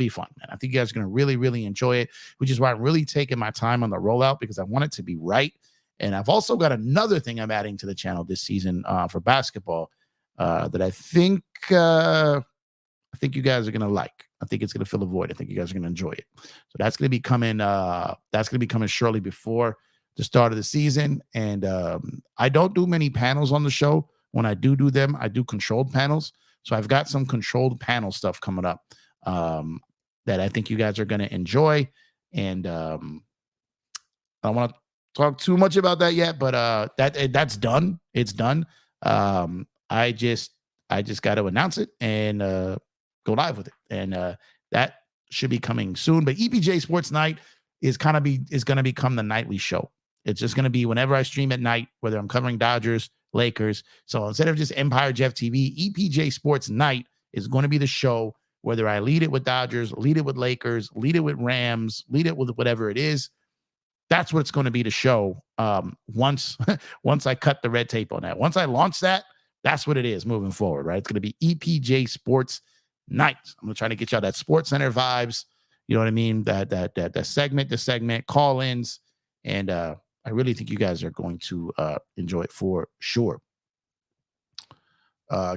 fun, man. I think you guys are gonna really, really enjoy it, which is why I'm really taking my time on the rollout, because I want it to be right. And I've also got another thing I'm adding to the channel this season for basketball that I think you guys are gonna like. I think it's gonna fill a void. I think you guys are gonna enjoy it. So that's gonna be coming. That's gonna be coming shortly before the start of the season. And I don't do many panels on the show. When I do them, I do controlled panels. So I've got some controlled panel stuff coming up that I think you guys are gonna enjoy. And I don't want to talk too much about that yet, but that's done. It's done. I just got to announce it and go live with it, and that should be coming soon. But EPJ Sports Night is going to become the nightly show. It's just going to be whenever I stream at night, whether I'm covering Dodgers, Lakers. So instead of just EmpireJeffTV, EPJ Sports Night is going to be the show, whether I lead it with Dodgers, lead it with Lakers, lead it with Rams, lead it with whatever it is. That's what it's going to be, the show. Once I cut the red tape on that, once I launch that, that's what it is moving forward, right? It's going to be EPJ Sports Night. I'm going to try to get y'all that Sports Center vibes. You know what I mean? That segment, call-ins, and I really think you guys are going to enjoy it for sure.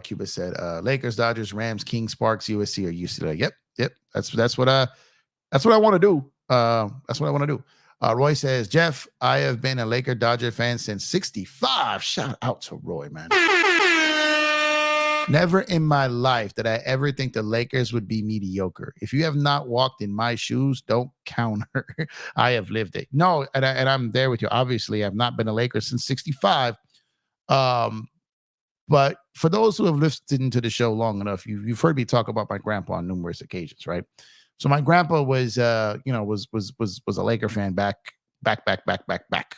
Cuba said, Lakers, Dodgers, Rams, Kings, Sparks, USC, or UCLA. Yep. That's what I want to do. That's what I want to do. Roy says, Jeff, I have been a Laker Dodger fan since '65. Shout out to Roy, man. Never in my life did I ever think the Lakers would be mediocre. If you have not walked in my shoes, don't counter. I have lived it. No, and I'm there with you. Obviously, I've not been a Laker since '65. But for those who have listened to the show long enough, you've heard me talk about my grandpa on numerous occasions, right? So my grandpa was a Laker fan back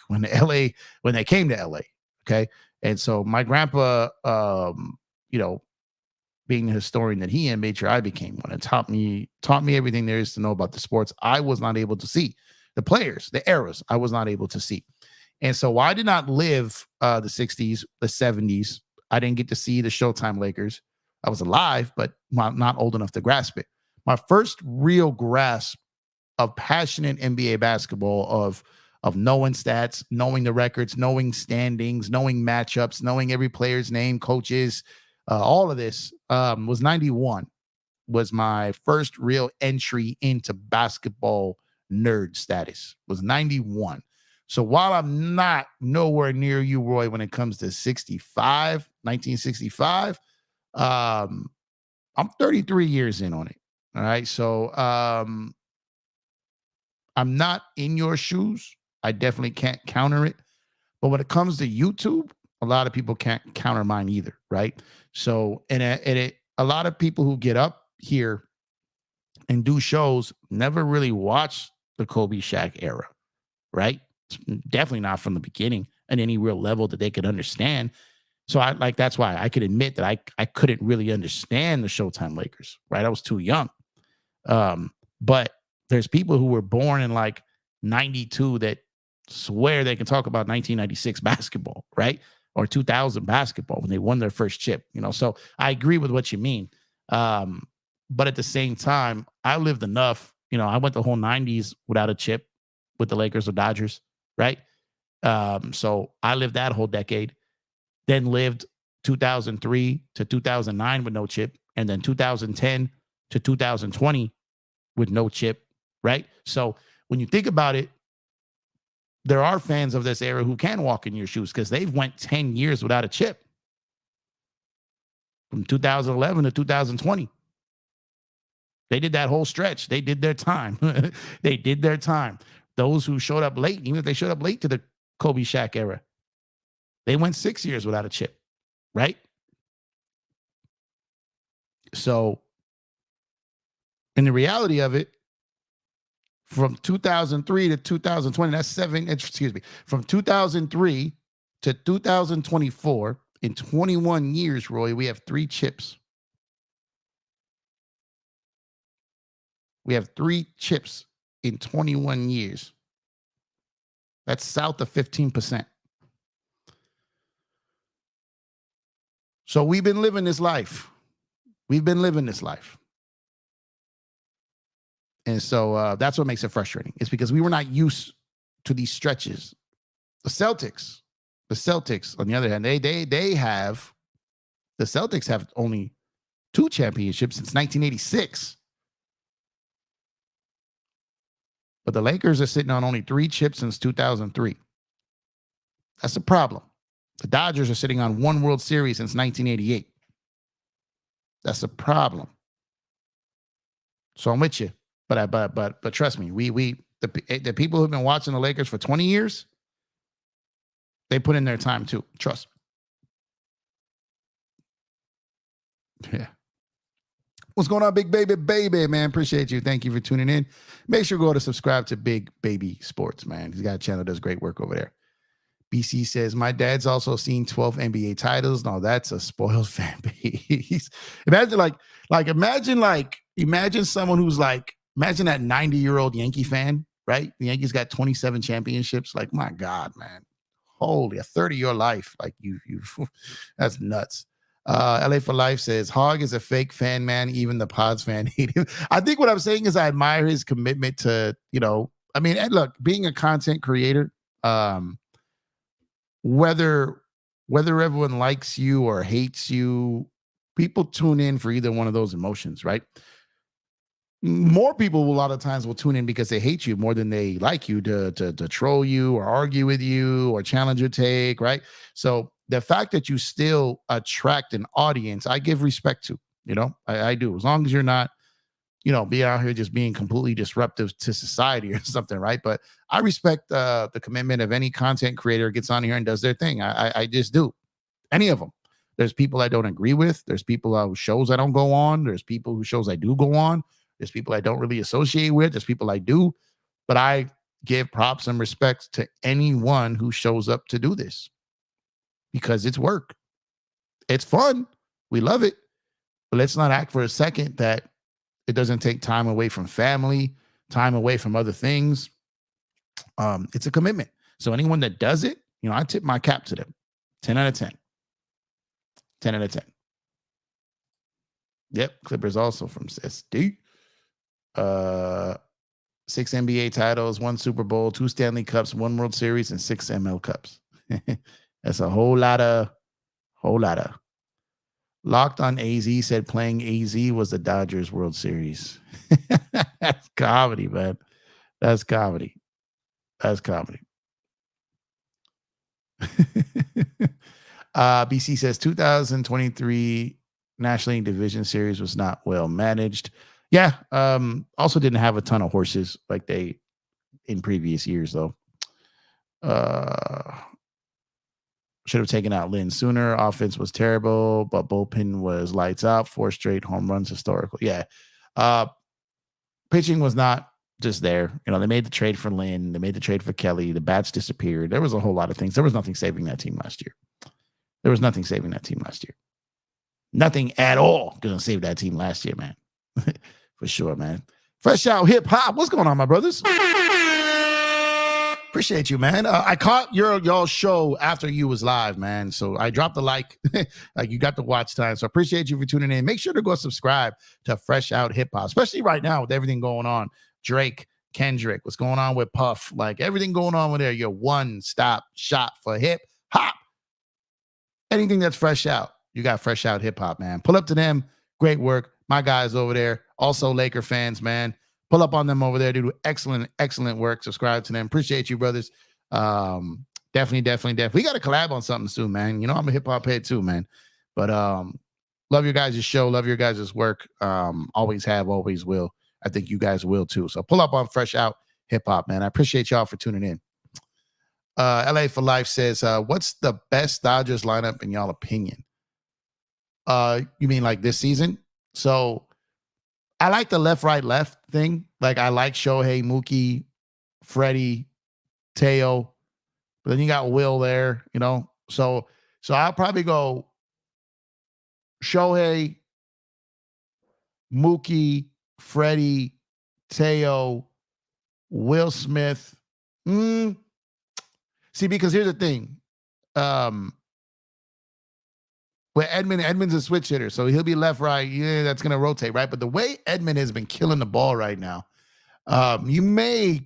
when they came to LA. Okay. And so my grandpa, being the historian that he is, made sure I became one, and taught me everything there is to know about the sports I was not able to see. The players, the eras I was not able to see. And so I did not live the 60s, the 70s. I didn't get to see the Showtime Lakers. I was alive, but not old enough to grasp it. My first real grasp of passionate NBA basketball, of knowing stats, knowing the records, knowing standings, knowing matchups, knowing every player's name, coaches, all of this was '91. Was my first real entry into basketball nerd status. Was '91. So while I'm not nowhere near you, Roy, when it comes to 1965, I'm 33 years in on it. All right. So I'm not in your shoes. I definitely can't counter it. But when it comes to YouTube, a lot of people can't counter mine either. Right. So, a lot of people who get up here and do shows never really watch the Kobe Shaq era. Right. Definitely not from the beginning at any real level that they could understand. So that's why I could admit that I couldn't really understand the Showtime Lakers. Right. I was too young. But there's people who were born in like 92 that swear they can talk about 1996 basketball, right? Or 2000 basketball when they won their first chip, So I agree with what you mean. But at the same time, I lived enough, I went the whole 90s without a chip with the Lakers or Dodgers, right? So I lived that whole decade, then lived 2003 to 2009 with no chip, and then 2010 to 2020 with no chip, right? So when you think about it, there are fans of this era who can walk in your shoes because they've went 10 years without a chip from 2011 to 2020. They did that whole stretch. They did their time. They did their time. Those who showed up late, even if they showed up late to the Kobe Shaq era, they went 6 years without a chip, right? So in the reality of it, from 2003 to 2020, that's from 2003 to 2024, in 21 years, Roy, we have 3 chips. We have 3 chips in 21 years. That's south of 15%. So we've been living this life. We've been living this life. And so that's what makes it frustrating. It's because we were not used to these stretches. The Celtics, on the other hand, the Celtics have only 2 championships since 1986. But the Lakers are sitting on only 3 chips since 2003. That's a problem. The Dodgers are sitting on 1 World Series since 1988. That's a problem. So I'm with you. But trust me, the people who've been watching the Lakers for 20 years, they put in their time too. Trust me. Yeah. What's going on, Big Baby, man? Appreciate you. Thank you for tuning in. Make sure to go to subscribe to Big Baby Sports, man. He's got a channel that does great work over there. BC says, my dad's also seen 12 NBA titles. No, that's a spoiled fan base. Imagine someone who's like, imagine that 90-year-old Yankee fan, right? The Yankees got 27 championships. Like, my God, man. Holy, a third of your life. Like, you that's nuts. LA for Life says, Hog is a fake fan, man. Even the Pods fan hate him. I think what I'm saying is I admire his commitment to, look, being a content creator, whether everyone likes you or hates you, people tune in for either one of those emotions, right? More people a lot of times will tune in because they hate you more than they like you to troll you or argue with you or challenge your take, right? So the fact that you still attract an audience, I give respect to, I do. As long as you're not, be out here just being completely disruptive to society or something, right? But I respect the commitment of any content creator gets on here and does their thing. I just do. Any of them. There's people I don't agree with. There's people whose shows I don't go on. There's people whose shows I do go on. There's people I don't really associate with. There's people I do. But I give props and respect to anyone who shows up to do this because it's work. It's fun. We love it. But let's not act for a second that it doesn't take time away from family, time away from other things. It's a commitment. So anyone that does it, I tip my cap to them. 10 out of 10. 10 out of 10. Yep. Clippers also from SD. 6 NBA titles, 1 Super Bowl, 2 Stanley Cups, 1 World Series, and 6 ML Cups. That's a whole lot of. Locked on AZ said playing AZ was the Dodgers World Series. That's comedy, man. That's comedy. BC says 2023 National League Division Series was not well managed. Yeah. Also didn't have a ton of horses like they in previous years, though. Should have taken out Lynn sooner. Offense was terrible, but bullpen was lights out. 4 straight home runs, historical. Yeah. Pitching was not just there. They made the trade for Lynn. They made the trade for Kelly. The bats disappeared. There was a whole lot of things. There was nothing saving that team last year. Nothing at all going to save that team last year, man. For sure, man. Fresh Out Hip Hop. What's going on, my brothers? Appreciate you, man. I caught y'all's show after you was live, man. So I dropped the like you got the watch time. So I appreciate you for tuning in. Make sure to go subscribe to Fresh Out Hip Hop, especially right now with everything going on. Drake, Kendrick, what's going on with Puff, like everything going on with there. Your one-stop shop for hip hop. Anything that's fresh out, you got Fresh Out Hip Hop, man. Pull up to them. Great work. My guys over there, also Laker fans, man. Pull up on them over there. They do excellent work. Subscribe to them. Appreciate you, brothers. Definitely. We got to collab on something soon, man. You know, I'm a hip hop head too, man. But love your guys' show. Love your guys' work. Always have, always will. I think you guys will too. So pull up on Fresh Out Hip Hop, man. I appreciate y'all for tuning in. LA for Life says, what's the best Dodgers lineup in y'all opinion? You mean like this season? So I like the left, right, left thing. Like I like Shohei, Mookie, Freddie, Teo. But then you got Will there, you know. So I'll probably go Shohei, Mookie, Freddie, Teo, Will Smith. See, because here's the thing. With Edmonds a switch hitter, so he'll be left, right. Yeah, that's gonna rotate, right? But the way Edmund has been killing the ball right now, you might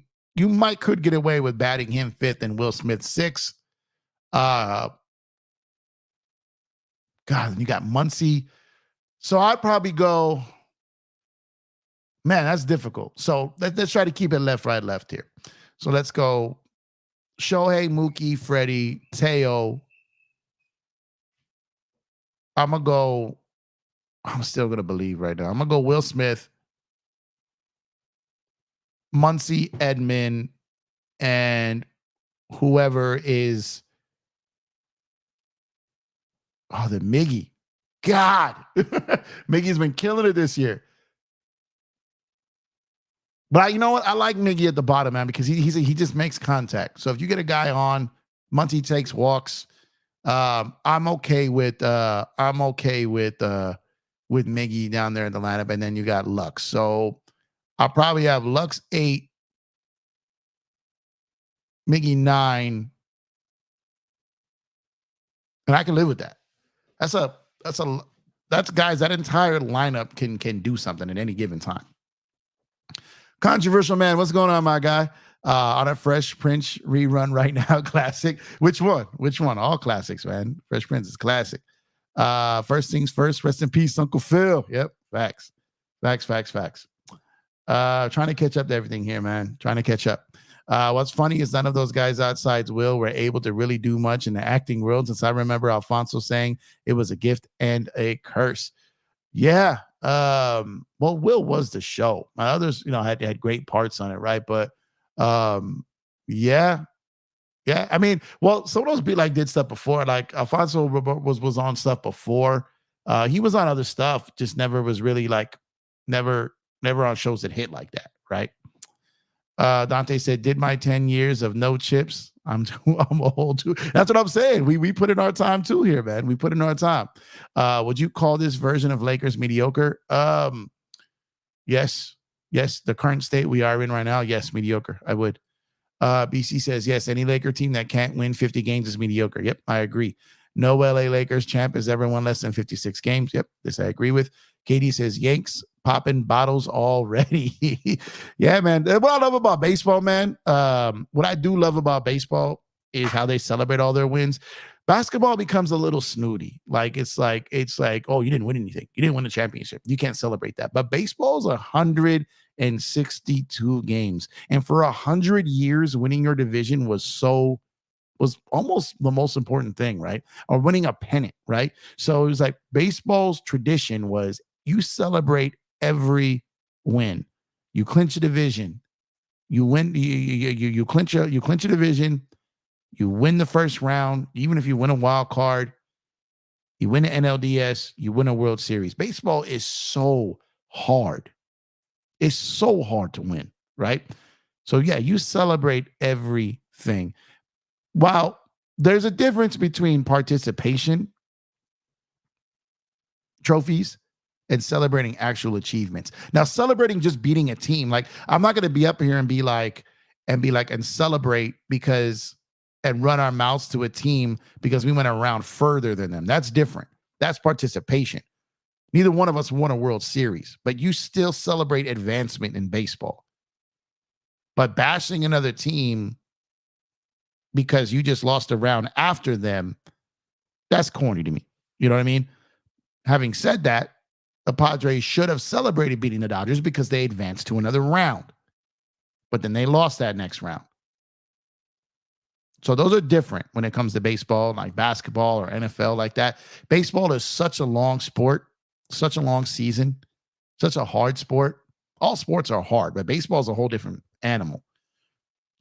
could get away with batting him fifth and Will Smith sixth. God, you got Muncy. So I'd probably go, man, that's difficult. So let's try to keep it left, right, left here. So let's go Shohei, Mookie, Freddie, Teo. I'm still going to believe right now. I'm going to go Will Smith, Muncy, Edmund, and whoever is, the Miggy. God, Miggy's been killing it this year. But you know what? I like Miggy at the bottom, man, because he just makes contact. So if you get a guy on, Muncy takes walks. I'm okay with Miggy down there in the lineup, and then you got Lux. So I'll probably have Lux 8, Miggy 9, and I can live with that. That's guys, that entire lineup can do something at any given time. Controversial man, what's going on, my guy? On a Fresh Prince rerun right now, classic. Which one? All classics, man. Fresh Prince is classic. First things first, rest in peace, Uncle Phil. Yep, facts. Trying to catch up to everything here, man. Trying to catch up. What's funny is none of those guys outside Will were able to really do much in the acting world, since I remember Alfonso saying it was a gift and a curse. Yeah. Well, Will was the show. My others, had great parts on it, right? But yeah. I mean, well, some of those Be Like did stuff before. Like Alfonso was on stuff before. He was on other stuff, just never was really like never on shows that hit like that, right? Dante said, did my 10 years of no chips. I'm old too. That's what I'm saying. We put in our time too here, man. We put in our time. Would you call this version of Lakers mediocre? Yes. The current state we are in right now, yes, mediocre. I would. BC says, yes, any Laker team that can't win 50 games is mediocre. Yep, I agree. No LA Lakers champ has ever won less than 56 games. Yep, this I agree with. Katie says, Yanks popping bottles already. Yeah, man. What I love about baseball, man, what I do love about baseball is how they celebrate all their wins. Basketball becomes a little snooty. It's like, oh, you didn't win anything. You didn't win the championship. You can't celebrate that. But baseball is 162 games. And for 100 years, winning your division was almost the most important thing, right? Or winning a pennant, right? So it was like baseball's tradition was you celebrate every win. You clinch a division. You win. You clinch a division. You win the first round. Even if you win a wild card, you win the NLDS. You win a World Series. Baseball is so hard. It's so hard to win, right? So yeah, you celebrate everything. While there's a difference between participation trophies and celebrating actual achievements. Now, celebrating just beating a team, like I'm not going to be up here and and celebrate and run our mouths to a team because we went a round further than them. That's different. That's participation. Neither one of us won a World Series, but you still celebrate advancement in baseball. But bashing another team because you just lost a round after them, that's corny to me. You know what I mean? Having said that, the Padres should have celebrated beating the Dodgers because they advanced to another round. But then they lost that next round. So those are different when it comes to baseball, like basketball or NFL like that. Baseball is such a long sport, such a long season, such a hard sport. All sports are hard, but baseball is a whole different animal.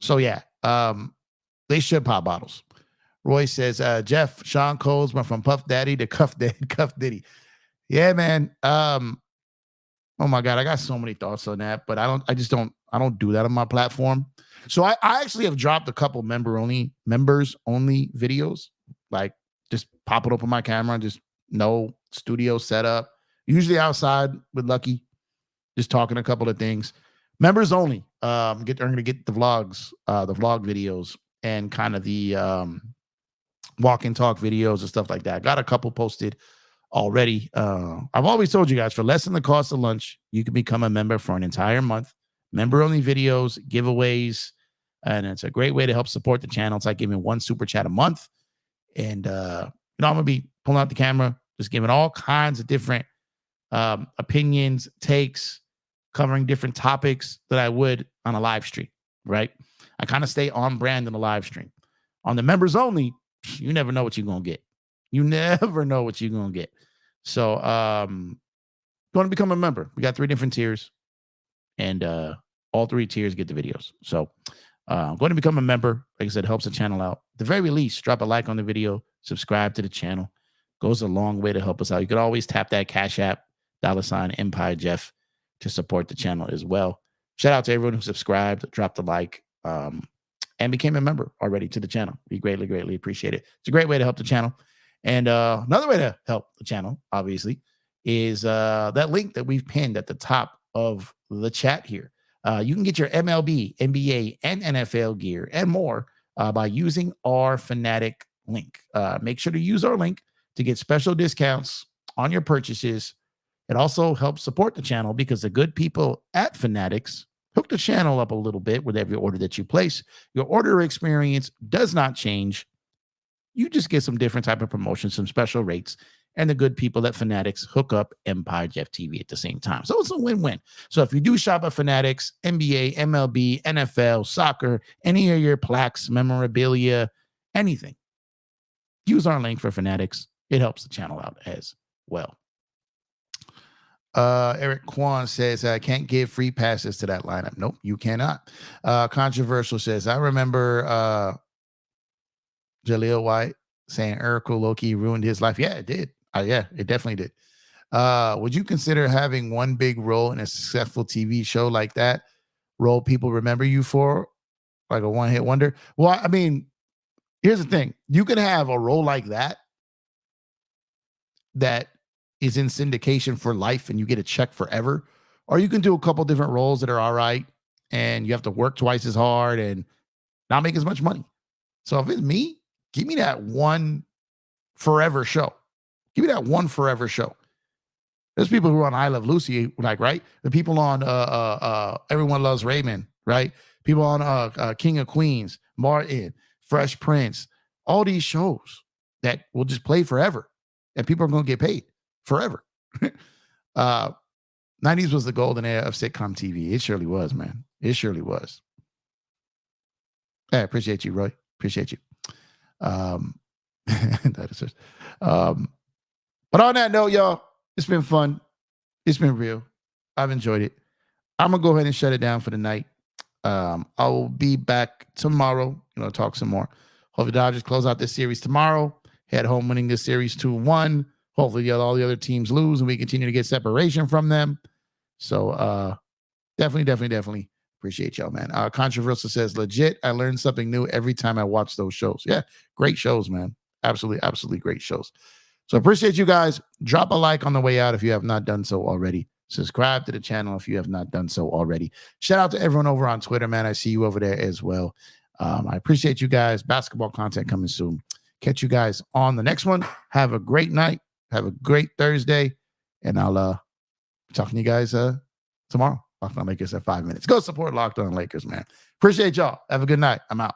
So yeah, they should pop bottles. Roy says, Jeff, Sean Coles went from Puff Daddy to Cuff Diddy. Yeah, man. Oh my God, I got so many thoughts on that, but I don't do that on my platform. So I actually have dropped a couple members only videos, like just pop it up on my camera, just no studio setup, usually outside with Lucky, just talking a couple of things. Members only. I'm going to get the vlogs, the vlog videos, and kind of the walk and talk videos and stuff like that. Got a couple posted already. I've always told you guys, for less than the cost of lunch, you can become a member for an entire month. Member only videos, giveaways, and it's a great way to help support the channel. It's like giving one super chat a month. And I'm gonna be pulling out the camera, just giving all kinds of different opinions, takes, covering different topics that I would on a live stream, right? I kind of stay on brand in the live stream. On the members only, you never know what you're gonna get. You never know what you're gonna get. So going to become a member. We got 3 different tiers, and all 3 tiers get the videos. So going to become a member. Like I said, helps the channel out. At the very least, drop a like on the video, subscribe to the channel. Goes a long way to help us out. You could always tap that Cash App, $ EmpireJeff, to support the channel as well. Shout out to everyone who subscribed, dropped a like, and became a member already to the channel. We greatly, greatly appreciate it. It's a great way to help the channel. And another way to help the channel, obviously, is that link that we've pinned at the top of the chat here. You can get your MLB, NBA, and NFL gear and more by using our Fanatic link. Make sure to use our link to get special discounts on your purchases. It also helps support the channel because the good people at Fanatics hook the channel up a little bit with every order that you place. Your order experience does not change. You just get some different type of promotions, some special rates, and the good people at Fanatics hook up EmpireJeffTV at the same time. So it's a win-win. So if you do shop at Fanatics, NBA, MLB, NFL, soccer, any of your plaques, memorabilia, anything, use our link for Fanatics. It helps the channel out as well. Eric Kwan says, I can't give free passes to that lineup. Nope, you cannot. Controversial says, I remember Jaleel White saying Eric Loki ruined his life. Yeah, it did. Yeah, it definitely did. Would you consider having one big role in a successful TV show like that? Role people remember you for, like a one-hit wonder? Well, I mean, here's the thing. You can have a role like that is in syndication for life and you get a check forever. Or you can do a couple different roles that are all right and you have to work twice as hard and not make as much money. So if it's me, give me that one forever show. Give me that one forever show. There's people who are on I Love Lucy, like, right? The people on Everyone Loves Raymond, right? People on King of Queens, Martin, Fresh Prince, all these shows that will just play forever. And people are going to get paid forever. 90s was the golden era of sitcom TV. It surely was, man. It surely was. I appreciate you, Roy. Appreciate you. That is just, but on that note, y'all, it's been fun. It's been real. I've enjoyed it. I'm gonna go ahead and shut it down for the night. I will be back tomorrow. Talk some more. Hope the Dodgers close out this series tomorrow. Head home winning this series 2-1. Hopefully, all the other teams lose and we continue to get separation from them. So definitely appreciate y'all, man. Controversial says, legit, I learned something new every time I watch those shows. Yeah, great shows, man. Absolutely great shows. So appreciate you guys. Drop a like on the way out if you have not done so already. Subscribe to the channel if you have not done so already. Shout out to everyone over on Twitter, man. I see you over there as well. I appreciate you guys. Basketball content coming soon. Catch you guys on the next one. Have a great night. Have a great Thursday. And I'll be talking to you guys tomorrow. Locked On Lakers at 5 minutes. Go support Locked On Lakers, man. Appreciate y'all. Have a good night. I'm out.